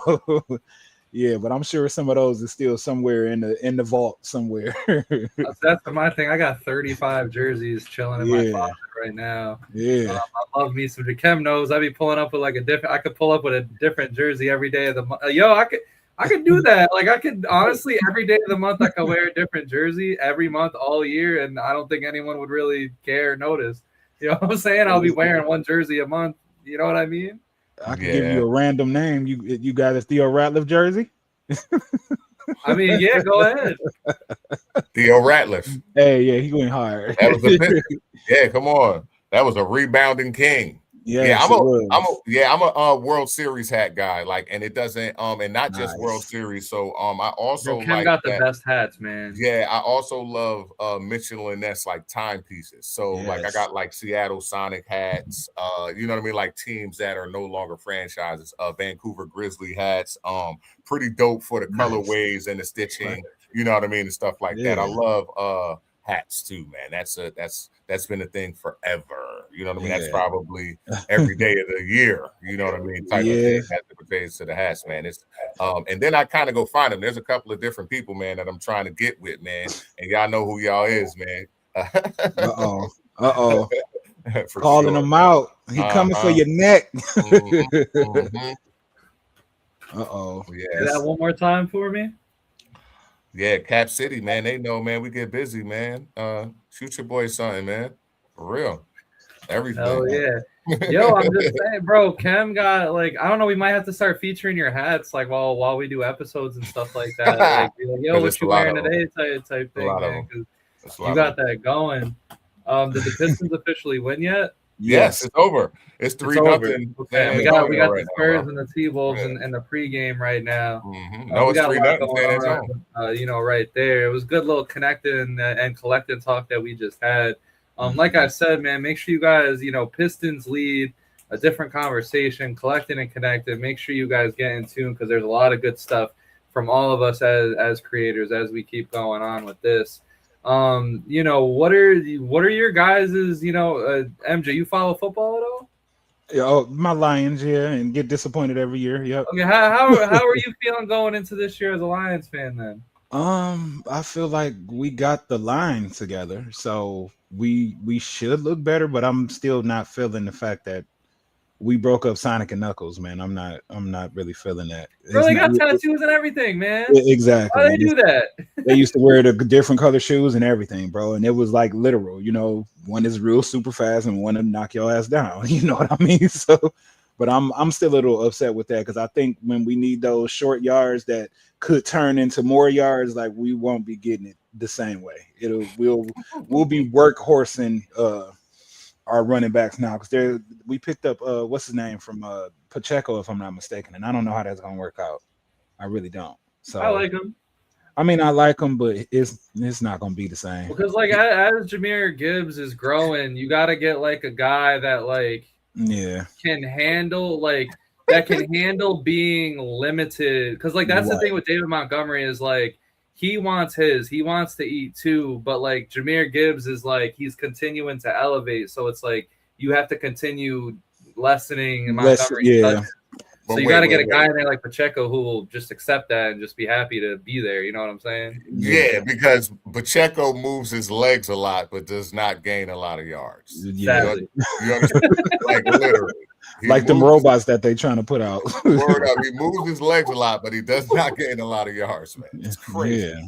yeah, but I'm sure some of those is still somewhere in the vault somewhere. That's my thing. I got 35 jerseys chilling in my closet right now. Yeah, I love me some. Kem knows I be pulling up with like I could pull up with a different jersey every day of the month. Yo, I could do that. Like I could honestly every day of the month I could wear a different jersey every month all year, and I don't think anyone would really care or notice. You know what I'm saying? I'll be wearing one jersey a month. You know what I mean? I can give you a random name. You got a Theo Ratliff jersey? I mean, yeah, go ahead. Theo Ratliff. Hey, yeah, he went hard. That was come on. That was a rebounding king. Yes, I'm a World Series hat guy, like, and it doesn't and not just World Series. So I also Ken got the best hats, man. Yeah, I also love Mitchell and Ness like timepieces. So like I got like Seattle Sonic hats, you know what I mean, like teams that are no longer franchises. Vancouver Grizzly hats, pretty dope for the colorways and the stitching, you know what I mean, and stuff like that. I love hats too, man. That's been a thing forever. You know what I mean? That's probably every day of the year. You know what I mean? Type of thing as it pertains to the hats, man. It's and then I kind of go find them. There's a couple of different people, man, that I'm trying to get with, man. And y'all know who y'all is, man. Calling him out. He coming for your neck. Say that one more time for me. Yeah, Cap City, man. They know, man. We get busy, man. Shoot your boy something, man. For real. Everything. Hell yeah. Yo, I'm just saying, bro, Kem got like, I don't know, we might have to start featuring your hats like while we do episodes and stuff like that. Like, yo, what you wearing today type thing, man. Because you got that going. Did the Pistons officially win yet? Yes, it's over. It's 3-0. Okay, we got the Spurs and the T-Wolves in the pregame right now. No, it's 3-0. You know, right there. It was good little connecting and collecting talk that we just had. Like I said, man, make sure you guys, Pistons lead, a different conversation, collecting and connected. Make sure you guys get in tune because there's a lot of good stuff from all of us as creators as we keep going on with this. What are your guys's, MJ, you follow football at all? Oh, my Lions, and get disappointed every year. Yep. Okay, how are you feeling going into this year as a Lions fan then? I feel like we got the line together, so we should look better, but I'm still not feeling the fact that we broke up Sonic and Knuckles, man. I'm not really feeling that. Bro, they got tattoos and everything, man. Exactly. Why they do that? They used to wear the different color shoes and everything, bro. And it was like literal, one is real super fast and one to knock your ass down. You know what I mean? So, but I'm still a little upset with that because I think when we need those short yards that could turn into more yards, like we won't be getting it the same way. We'll be workhorsing our running backs now because we picked up what's his name from Pacheco, if I'm not mistaken, and I don't know how that's gonna work out. I really don't. So I like him. I mean, I like him, but it's not gonna be the same. Because like as Jahmyr Gibbs is growing, you got to get like a guy that like can handle being limited. Because like that's the thing with David Montgomery is like he wants to eat too, but like Jahmyr Gibbs is like he's continuing to elevate, so it's like you have to continue lessening Montgomery's touches. So you got to get a guy in there like Pacheco who will just accept that and just be happy to be there. You know what I'm saying? Yeah, because Pacheco moves his legs a lot, but does not gain a lot of yards. Yeah, you understand? Like literally, like them robots that they trying to put out. Word up, he moves his legs a lot, but he does not gain a lot of yards, man. It's crazy. Yeah.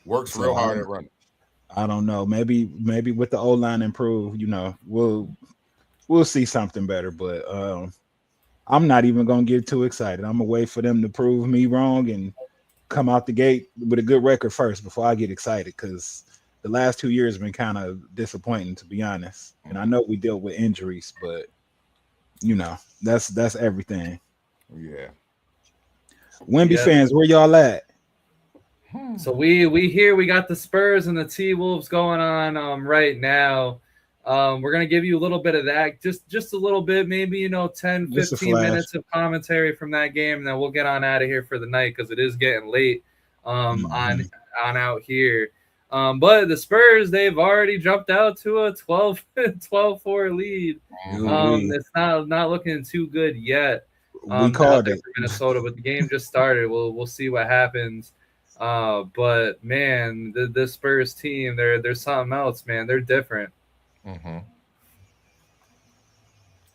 Works real hard at running. I don't know. Maybe with the O-line improved, we'll see something better, but I'm not even gonna get too excited. I'm gonna wait for them to prove me wrong and come out the gate with a good record first before I get excited. Because the last 2 years have been kind of disappointing, to be honest. And I know we dealt with injuries, but that's everything. Yeah. Wemby fans, where y'all at? So we got the Spurs and the T-Wolves going on right now. We're going to give you a little bit of that, just a little bit, maybe, 10, 15 minutes of commentary from that game, and then we'll get on out of here for the night because it is getting late on out here. But the Spurs, they've already jumped out to a 12-4 lead. It's not looking too good yet. We called it for Minnesota, but the game just started. We'll see what happens. But man, the Spurs team, they're something else, man. They're different. Mm-hmm.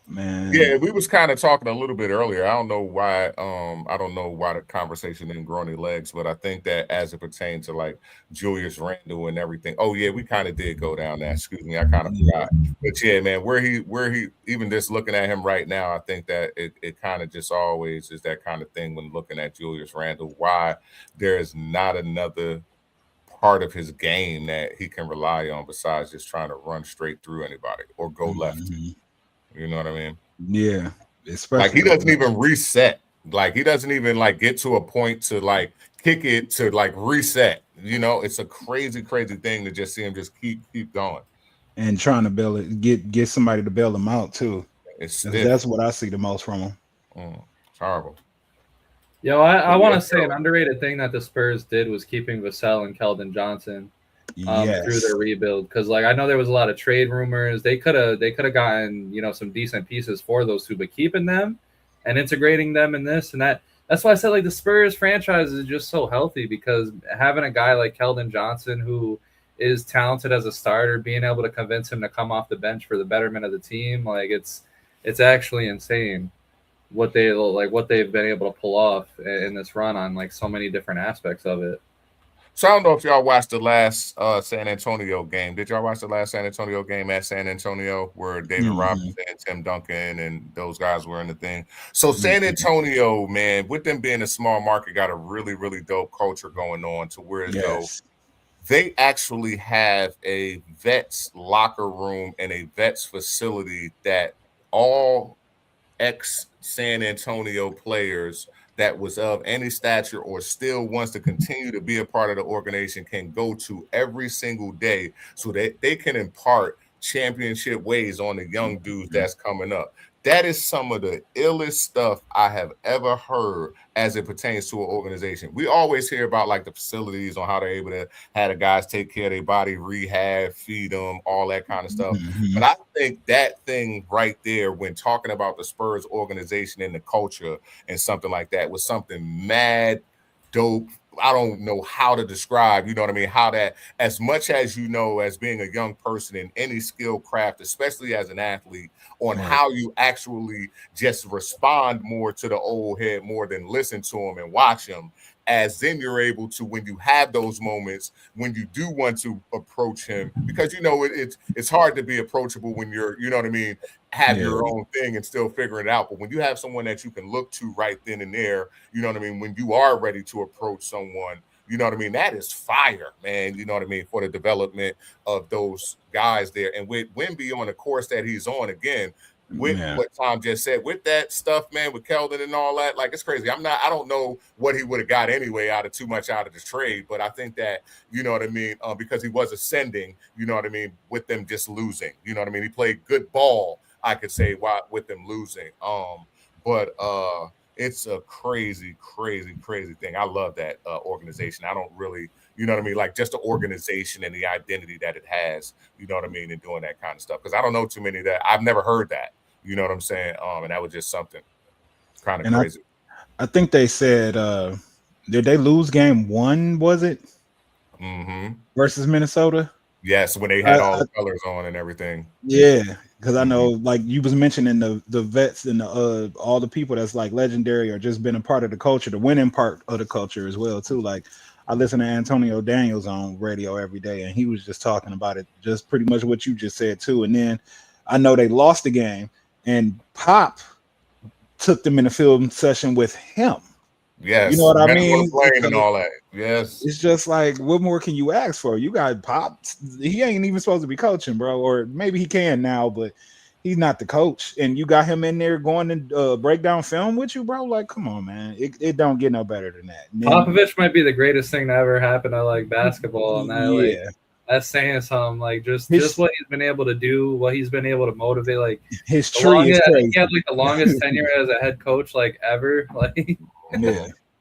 Man. Yeah, we was kind of talking a little bit earlier. I don't know why the conversation didn't grow any legs, but I think that as it pertains to like Julius Randle and everything. Oh yeah, we kind of did go down that. Excuse me, I kind of forgot. But yeah, man, where he even just looking at him right now, I think that it kind of just always is that kind of thing when looking at Julius Randle, why there is not another part of his game that he can rely on besides just trying to run straight through anybody or go left. You know what I mean? Yeah. Especially like he doesn't even reset. Like he doesn't even like get to a point to like kick it to like reset. It's a crazy, crazy thing to just see him just keep going. And trying to bail it, get somebody to bail him out too. That's what I see the most from him. It's horrible. Yo, I want to say an underrated thing that the Spurs did was keeping Vassell and Keldon Johnson through their rebuild, because like I know there was a lot of trade rumors. They could have gotten some decent pieces for those two, but keeping them and integrating them in this and that's why I said like the Spurs franchise is just so healthy, because having a guy like Keldon Johnson who is talented as a starter, being able to convince him to come off the bench for the betterment of the team, like it's actually insane what they've been able to pull off in this run on like so many different aspects of it. So I don't know if y'all watched the last San Antonio game. Did y'all watch the last San Antonio game at San Antonio where David Robinson and Tim Duncan and those guys were in the thing? So San Antonio, man, with them being a small market, got a really, really dope culture going on to where though they actually have a vets locker room and a vets facility that all ex-San Antonio players that was of any stature or still wants to continue to be a part of the organization can go to every single day so that they can impart championship ways on the young dudes that's coming up. That is some of the illest stuff I have ever heard as it pertains to an organization. We always hear about like the facilities on how they're able to have the guys take care of their body, rehab, feed them, all that kind of stuff. But I think that thing right there, when talking about the Spurs organization and the culture and something like that, was something mad dope I don't know how to describe, you know what I mean, how that, as much as you know, as being a young person in any skill craft, especially as an athlete, on how you actually just respond more to the old head more than listen to him and watch him, as then you're able to, when you have those moments, when you do want to approach him, because, you know, it's hard to be approachable when you're, you know what I mean, have your own thing and still figuring it out. But when you have someone that you can look to right then and there, you know what I mean, when you are ready to approach someone, you know what I mean, that is fire, man. You know what I mean, for the development of those guys there. And with Wemby on the course that he's on, again, with what Tom just said, with that stuff, man, with Keldon and all that, like, it's crazy. I don't know what he would have got anyway out of the trade, but I think that, you know what I mean, because he was ascending, you know what I mean, with them just losing, you know what I mean, he played good ball, I could say, with them losing. But it's a crazy thing. I love that organization. I don't really, you know what I mean, like just the organization and the identity that it has, you know what I mean, and doing that kind of stuff. Because I don't know too many that I've never heard that, you know what I'm saying? And that was just something kind of crazy. I think they said, did they lose game 1, was it? Versus Minnesota? Yes, when they had all the colors on and everything. Yeah, because I know, like you was mentioning the vets and all the people that's like legendary or just been a part of the culture, the winning part of the culture as well too. Like I listen to Antonio Daniels on radio every day, and he was just talking about it, just pretty much what you just said too. And then I know they lost the game, and Pop took them in a film session with him. Yes, you know what I mean? And all that. Yes, it's just like, what more can you ask for? You got Pop. He ain't even supposed to be coaching, bro. Or maybe he can now, but he's not the coach. And you got him in there going to break down film with you, bro. Like, come on, man. It don't get no better than that. Popovich might be the greatest thing to ever happen to like basketball, and that like that's saying something. Like just what he's been able to do, what he's been able to motivate. Like his tree is crazy. He had like the longest tenure as a head coach like ever. Like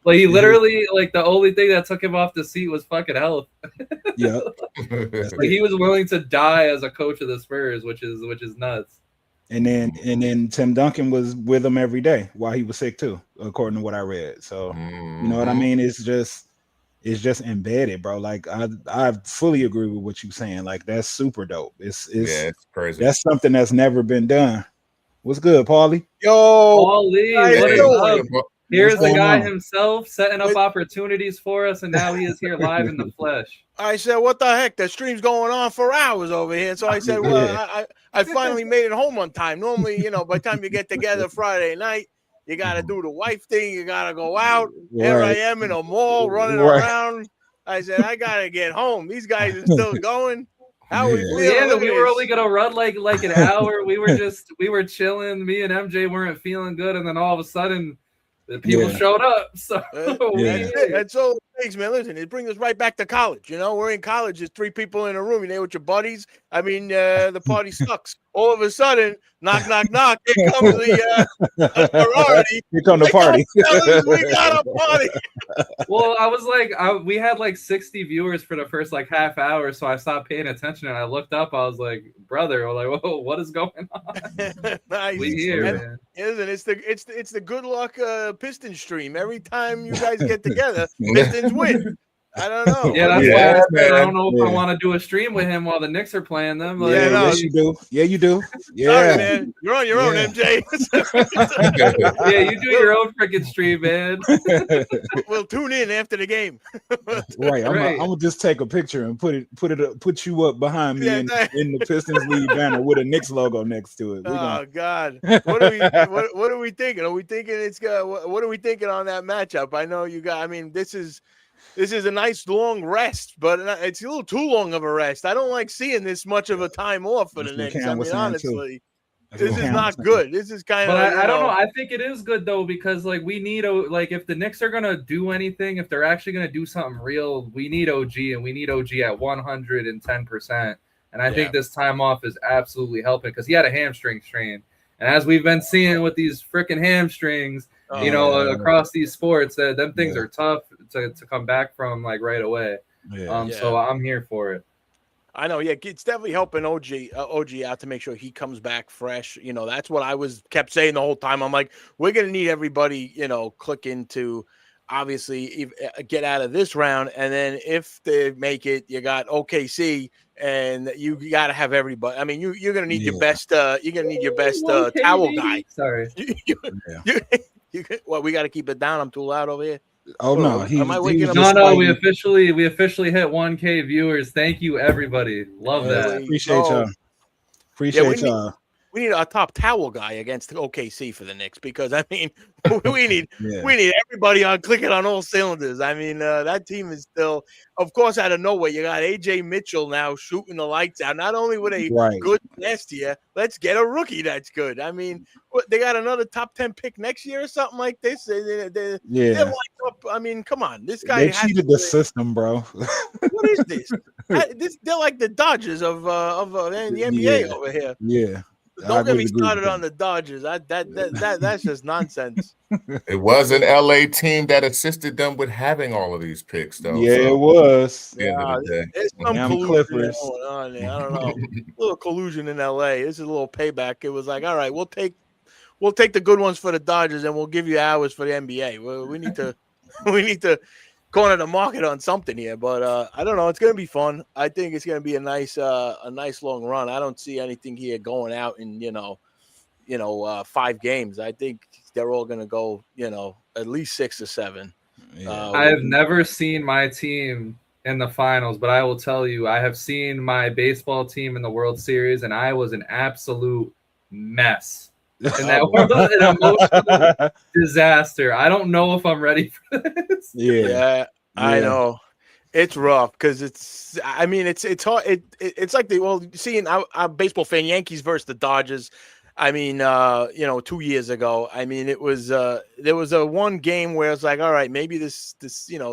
like he literally like the only thing that took him off the seat was fucking health. Like he was willing to die as a coach of the Spurs, which is nuts. And then Tim Duncan was with him every day while he was sick too, according to what I read. So you know what I mean? It's just embedded, bro. Like I fully agree with what you're saying. Like that's super dope. It's crazy. That's something that's never been done. What's good, Paulie? Yo, Paulie, what is up? Here's the guy himself setting up opportunities for us, and now he is here live in the flesh. I said, what the heck? The stream's going on for hours over here. So I said, well, I finally made it home on time. Normally, you know, by the time you get together Friday night, you got to do the wife thing. You got to go out. Here I am in a mall running around. I said, I got to get home. These guys are still going. How we feeling? Yeah, we were only gonna run like an hour. We were chilling. Me and MJ weren't feeling good, and then all of a sudden the people showed up. So that's all it takes, man. Listen, it brings us right back to college. You know, we're in college. There's 3 people in a room. You're there with your buddies. I mean, the party sucks. All of a sudden, knock, knock, knock. Here comes the sorority. Here come the party. We got a party. Well, I was like, we had like 60 viewers for the first like half hour, so I stopped paying attention and I looked up. I was like, brother, I was like, whoa, what is going on? Nice. We here, man. Isn't it's the good luck Piston stream. Every time you guys get together, Pistons win. I don't know. Yeah, that's why I don't know if I want to do a stream with him while the Knicks are playing them. Like, yes, you do. Yeah, you do. Yeah, sorry, man. You're on your own, MJ. Yeah, you do your own freaking stream, man. We'll tune in after the game. Right. I'm gonna just take a picture and put you up behind me in the Pistons lead banner with a Knicks logo next to it. God, what are we thinking? Are we thinking what are we thinking on that matchup? I know you got. I mean, this is a nice long rest, but it's a little too long of a rest. I don't like seeing this much of a time off for the Knicks. I mean, honestly, this is not good. This is kind of. But I don't know. I think it is good though because like we need if the Knicks are gonna do anything, if they're actually gonna do something real, we need OG and we need OG at 110%. And I think this time off is absolutely helping because he had a hamstring strain, and as we've been seeing with these freaking hamstrings. Across these sports, them things are tough to come back from like right away. So I'm here for it. I know, it's definitely helping OG out to make sure he comes back fresh. You know, that's what I kept saying the whole time. I'm like, we're gonna need everybody, click into obviously get out of this round, and then if they make it, you got OKC, and you got to have everybody. I mean, you're gonna need your best. You're gonna need your best towel guy. Sorry. Well, we got to keep it down. I'm too loud over here. Oh no, am I waking up? No, we officially hit 1K viewers. Thank you, everybody. Love that. Appreciate y'all. Appreciate y'all. We need a top towel guy against OKC for the Knicks, because I mean, we need everybody on clicking on all cylinders. I mean, that team is still, of course, out of nowhere. You got AJ Mitchell now shooting the lights out. Not only were they good last year, let's get a rookie that's good. I mean, they got another top 10 pick next year or something like this. They're like up. I mean, come on, this guy cheated the system, bro. What is this? They're like the Dodgers of the NBA over here. Yeah. Don't get me started on the Dodgers. That's just nonsense. It was an LA team that assisted them with having all of these picks, though. Yeah, it was. There's some collusion going on there. I don't know. A little collusion in LA. This is a little payback. It was like, all right, we'll take the good ones for the Dodgers, and we'll give you hours for the NBA. We need to corner the market on something here, but I don't know. It's going to be fun. I think it's going to be a nice long run. I don't see anything here going out in 5 games. I think they're all going to go at least 6 or 7. Yeah. I have never seen my team in the finals, but I will tell you, I have seen my baseball team in the World Series, and I was an absolute mess. And that was an emotional disaster. I don't know if I'm ready for this. Yeah. I know. It's rough because it's hard. It's like seeing a baseball fan, Yankees versus the Dodgers. I mean, 2 years ago, I mean, it was there was a one game where it's like, all right, maybe this the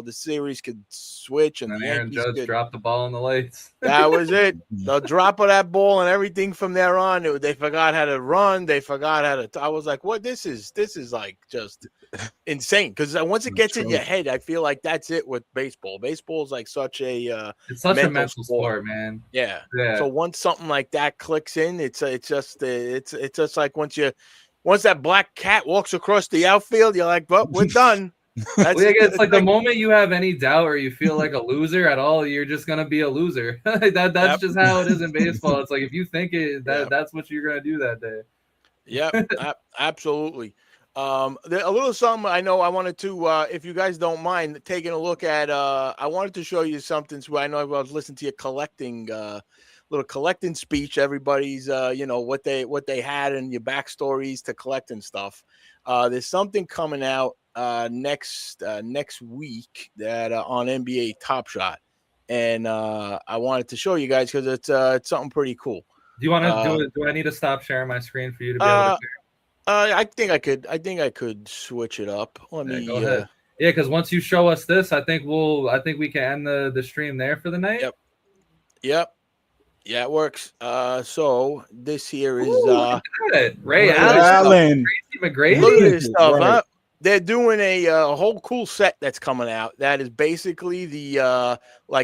series could switch, and Aaron Judge dropped the ball in the lights. That was it. The drop of that ball and everything from there on. They forgot how to run. They forgot how to. I was like, what? This is like just insane. Because once it gets in your head, I feel like that's it with baseball. Baseball is like such a it's such a mental sport, man. Yeah. So once something like that clicks in, it's just like once that black cat walks across the outfield, you're like, well, we're done. It's like the moment you have any doubt or you feel like a loser at all, you're just gonna be a loser. That's just how it is in baseball. It's like if you think that's what you're gonna do that day. Yep, absolutely. A little something I know I wanted to, if you guys don't mind taking a look at, I wanted to show you something. So I know I was listening to your little collecting speech. Everybody's, what they had and your backstories to collecting stuff. There's something coming out next week that on NBA Top Shot, and I wanted to show you guys because it's something pretty cool. Do you want to do it? Do I need to stop sharing my screen for you to be able to? I think I could switch it up. Let me go ahead. Yeah, because once you show us this, I think we can end the stream there for the night. Yep. Yeah, it works. So this here is Ray Allen, Tracy McGrady. Look at this stuff, huh? They're doing a whole cool set that's coming out. That is basically the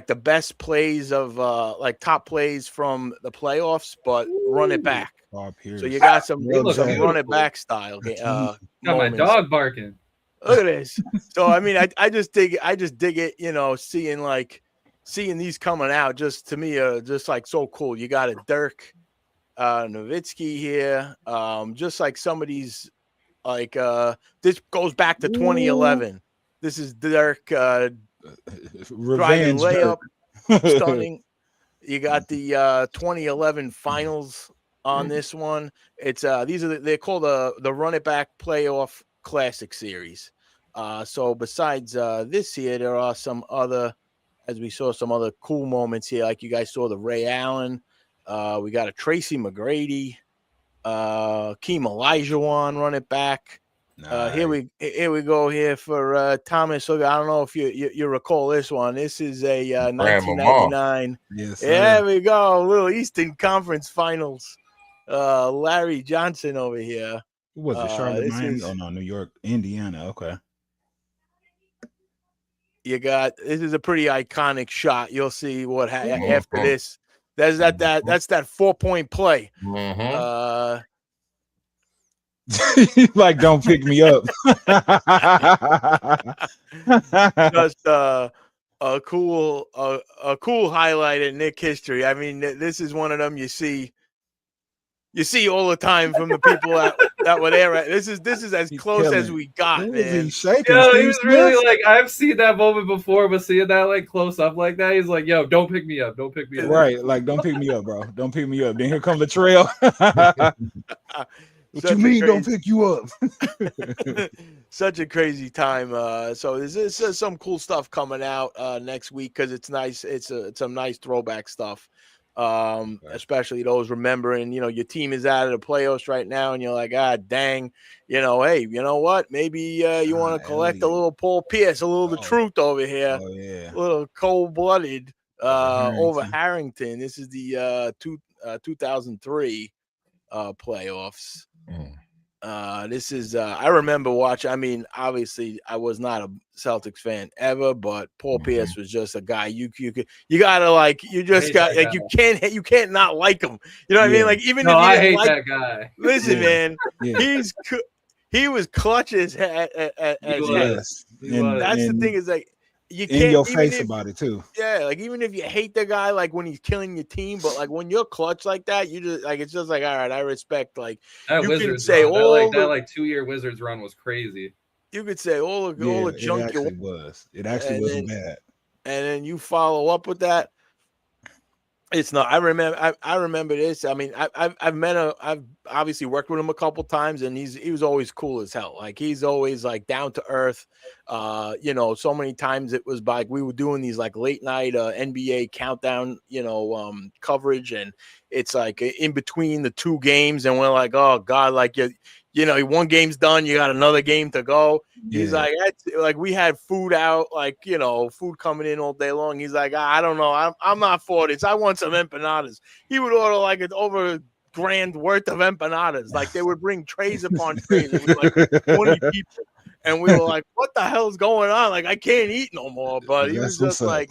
the best plays of top plays from the playoffs, but run it back. So you got some run it back style. Got my dog barking. Look at this. So I mean, I just dig it. Seeing these coming out just to me are just like so cool. You got a Dirk Nowitzki here. Just like some of these, this goes back to 2011. This is Dirk driving layup, stunning. You got the 2011 finals on this one. It's they're called the Run It Back Playoff Classic Series. So besides this here, there are some other. As we saw some other cool moments here, like you guys saw the Ray Allen. We got a Tracy McGrady, Keem Olajuwon run it back. Nice. Here we go here for Thomas. So I don't know if you recall this one. This is a 1999. Yes, there we go. A little Eastern Conference Finals. Larry Johnson over here. Who was it? Charlotte, Miami? Oh no, New York, Indiana. Okay. This is a pretty iconic shot. You'll see what after this. That's that 4-point play. Mm-hmm. Like, don't pick me up. Just a cool highlight in Knick history. I mean, this is one of them you see all the time from the people that were there. This is as close as we got, man. He shaking? Yo, Steve he was Smith? really like, I've seen that moment before, but seeing that like close up like that, he's like, yo, don't pick me up. Don't pick me up. Right. Like, don't pick me up, bro. Don't pick me up. Then here come the trail. What you mean don't pick you up? Such a crazy time. So there's some cool stuff coming out next week because it's nice. It's some nice throwback stuff. Especially those remembering, your team is out of the playoffs right now, and you're like, dang, hey, you know what? Maybe you want to collect a little Paul Pierce, a little the truth over here, a little cold-blooded over Harrington. This is the 2003 playoffs. This is I remember watching. I mean, obviously, I was not a Celtics fan ever, but Paul Pierce was just a guy you gotta like. You just got like you can't not like him. You know what I mean? Like even if you I hate like, that guy. Listen, man, he was clutch as yes. That's the thing is like. You in can't your face about it too. Yeah, like even if you hate the guy, like when he's killing your team, but like when you're clutch like that, you just like it's just like all right, I respect. Like that you Wizards can say run, all that 2-year Wizards run was crazy. You could say all the junk it actually was. It actually wasn't bad. And then you follow up with that. It's not. I remember this. I mean, I've obviously worked with him a couple times, and he was always cool as hell. Like he's always like down to earth. So many times it was like we were doing these like late night NBA countdown, coverage, and it's like in between the two games, and we're like, oh God, like one game's done, you got another game to go. Yeah. He's like we had food out, like food coming in all day long. He's like, I don't know, I'm not for this. I want some empanadas. He would order like over $1,000 worth of empanadas. Like they would bring trays upon trays. It was like 20 people. And we were like, what the hell's going on? Like, I can't eat no more. But he was just like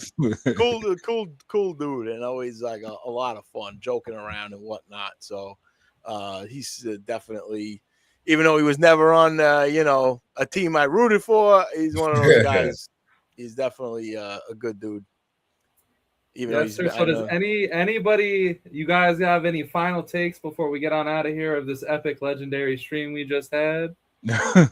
cool dude. And always like a lot of fun joking around and whatnot. So he's definitely, even though he was never on, a team I rooted for, he's one of those guys. He's definitely a good dude. Even yes, sir. So does anybody, you guys have any final takes before we get on out of here of this epic legendary stream we just had? This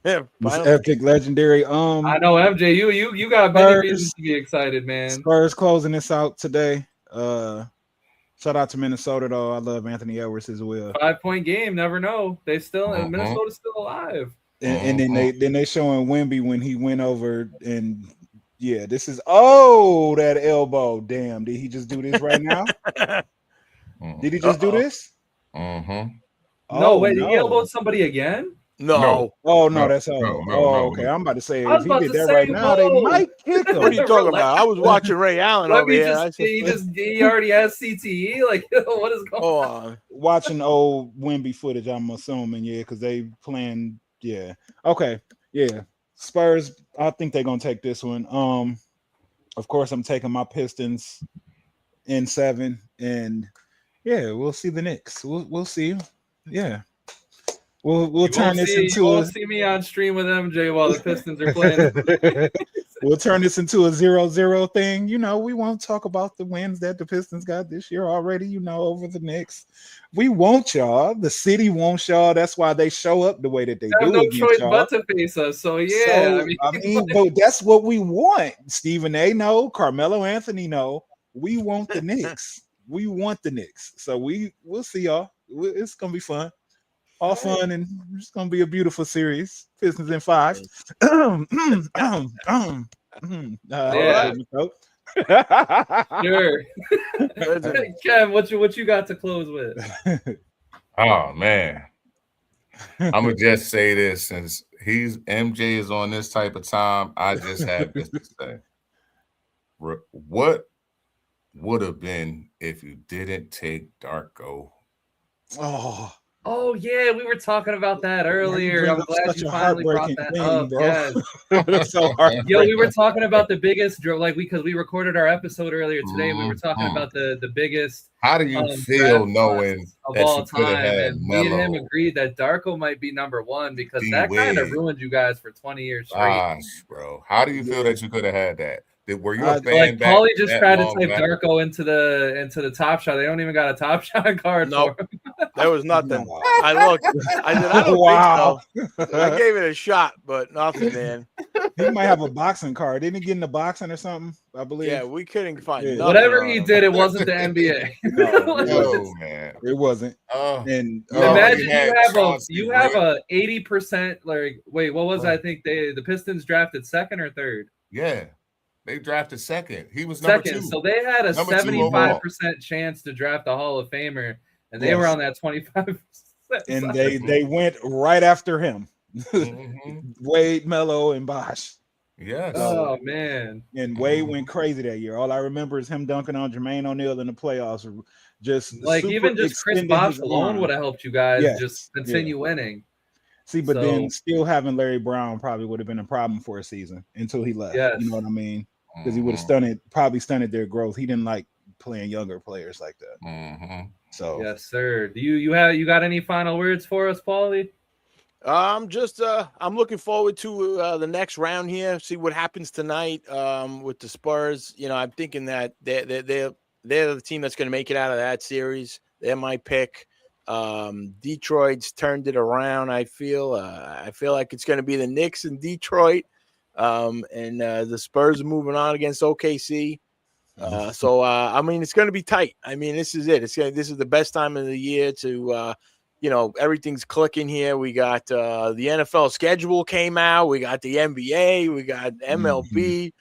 epic legendary. I know MJ, you got many reasons to be excited, man. Spurs closing this out today. Shout out to Minnesota though. I love Anthony Edwards as well. 5-point game, never know. They still Minnesota's still alive. And then they showing Wemby when he went over and this is that elbow. Damn, did he just do this right now? Did he just do this? No, wait, he elbowed somebody again? No. Oh no, that's all. Okay. I'm about to say if he did that right now, they might kick him. What are you talking about? I was watching Ray Allen over here. He already has CTE. Like, what is going on? Watching old Wemby footage, I'm assuming, because they playing. Yeah. Okay. Yeah. Spurs. I think they're gonna take this one. Of course, I'm taking my Pistons in 7, and we'll see the Knicks. We'll see. Yeah. We'll turn this into. You won't see me on stream with MJ while the Pistons are playing. We'll turn this into a 0-0 thing. We won't talk about the wins that the Pistons got this year already. Over the Knicks. We want y'all. The city wants y'all. That's why they show up the way that they do. No choice but to face us. So yeah, but that's what we want. Stephen A. No, Carmelo Anthony. No, we want the Knicks. We want the Knicks. So we'll see y'all. It's gonna be fun. All fun, and it's gonna be a beautiful series. Pistons in 5. Sure. Kev, what you got to close with? Oh man, I'm gonna just say this since MJ is on this type of time. I just have this to say: what would have been if you didn't take Darko? Oh. Oh yeah, we were talking about that earlier. I'm glad you finally brought that up. Bro. Yes. That's so hard. Yo, we were talking about the biggest because we recorded our episode earlier today. We were talking about the biggest. How do you feel knowing of that all you could have time? had And Melo? me and him agreed that Darko might be number one because that kind of ruined you guys for 20 years straight. Gosh, bro, how do you feel that you could have had that? Were you a fan? Like Paulie just tried to type Darko into the Top Shot. They don't even got a Top Shot card for him. There was nothing. I looked. I said, I don't think so. I gave it a shot, but nothing, man. He might have a boxing card. Didn't he get in the boxing or something? I believe. Yeah, we couldn't find nothing. Whatever he did, it wasn't the NBA. No, man, it wasn't. And imagine you have a 80%. Like, wait, what was I think the Pistons drafted second or third? Yeah. They drafted second. He was number two. So they had a 75% chance to draft a Hall of Famer, and they were on that 25%. And they went right after him. Wade, Melo, and Bosh. Yes. Oh man. And Wade went crazy that year. All I remember is him dunking on Jermaine O'Neal in the playoffs. Just like even just Chris Bosh alone would have helped you guys just continue winning. See, but then still having Larry Brown probably would have been a problem for a season until he left. Yes. You know what I mean? Because he would have probably stunted their growth. He didn't like playing younger players like that. So yes, sir. Do you got any final words for us, Paulie? I'm looking forward to the next round here. See what happens tonight with the Spurs. You know, I'm thinking that they're the team that's going to make it out of that series. They're my pick. Detroit's turned it around. I feel like it's going to be the Knicks in Detroit, and the Spurs are moving on against OKC. So I mean, it's going to be tight. I mean, this is it. This is the best time of the year to everything's clicking here. We got the NFL schedule came out. We got the NBA. We got MLB.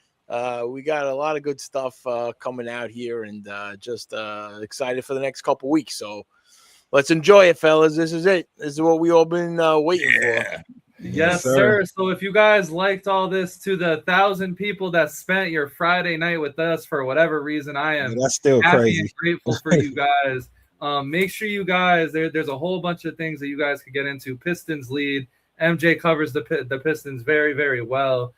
We got a lot of good stuff coming out here, and just excited for the next couple weeks. So let's enjoy it, fellas. This is it. This is what we all been waiting for. Yes, sir. So if you guys liked all this, to the 1,000 people that spent your Friday night with us for whatever reason, I am that's still happy crazy. And grateful for you guys. Make sure you guys, there's a whole bunch of things that you guys could get into. Pistons lead. MJ covers the Pistons very, very well.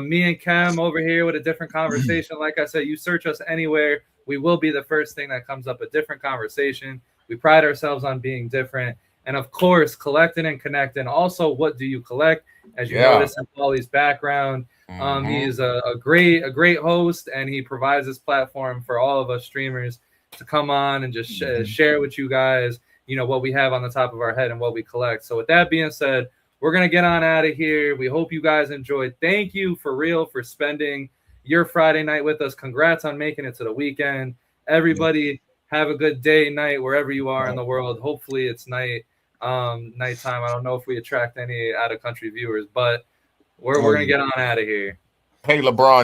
Me and Cam over here with a different conversation. Like I said, you search us anywhere, we will be the first thing that comes up, a different conversation. We pride ourselves on being different. And of course, collecting and connecting. Also, what do you collect? As you notice in Paulie's background, he is a great host, and he provides this platform for all of us streamers to come on and just share with you guys, what we have on the top of our head and what we collect. So with that being said, we're going to get on out of here. We hope you guys enjoyed. Thank you for real for spending your Friday night with us. Congrats on making it to the weekend. Everybody have a good day, night, wherever you are in the world. Hopefully it's nighttime. I don't know if we attract any out-of-country viewers, but we're going to get on out of here. Hey, LeBron.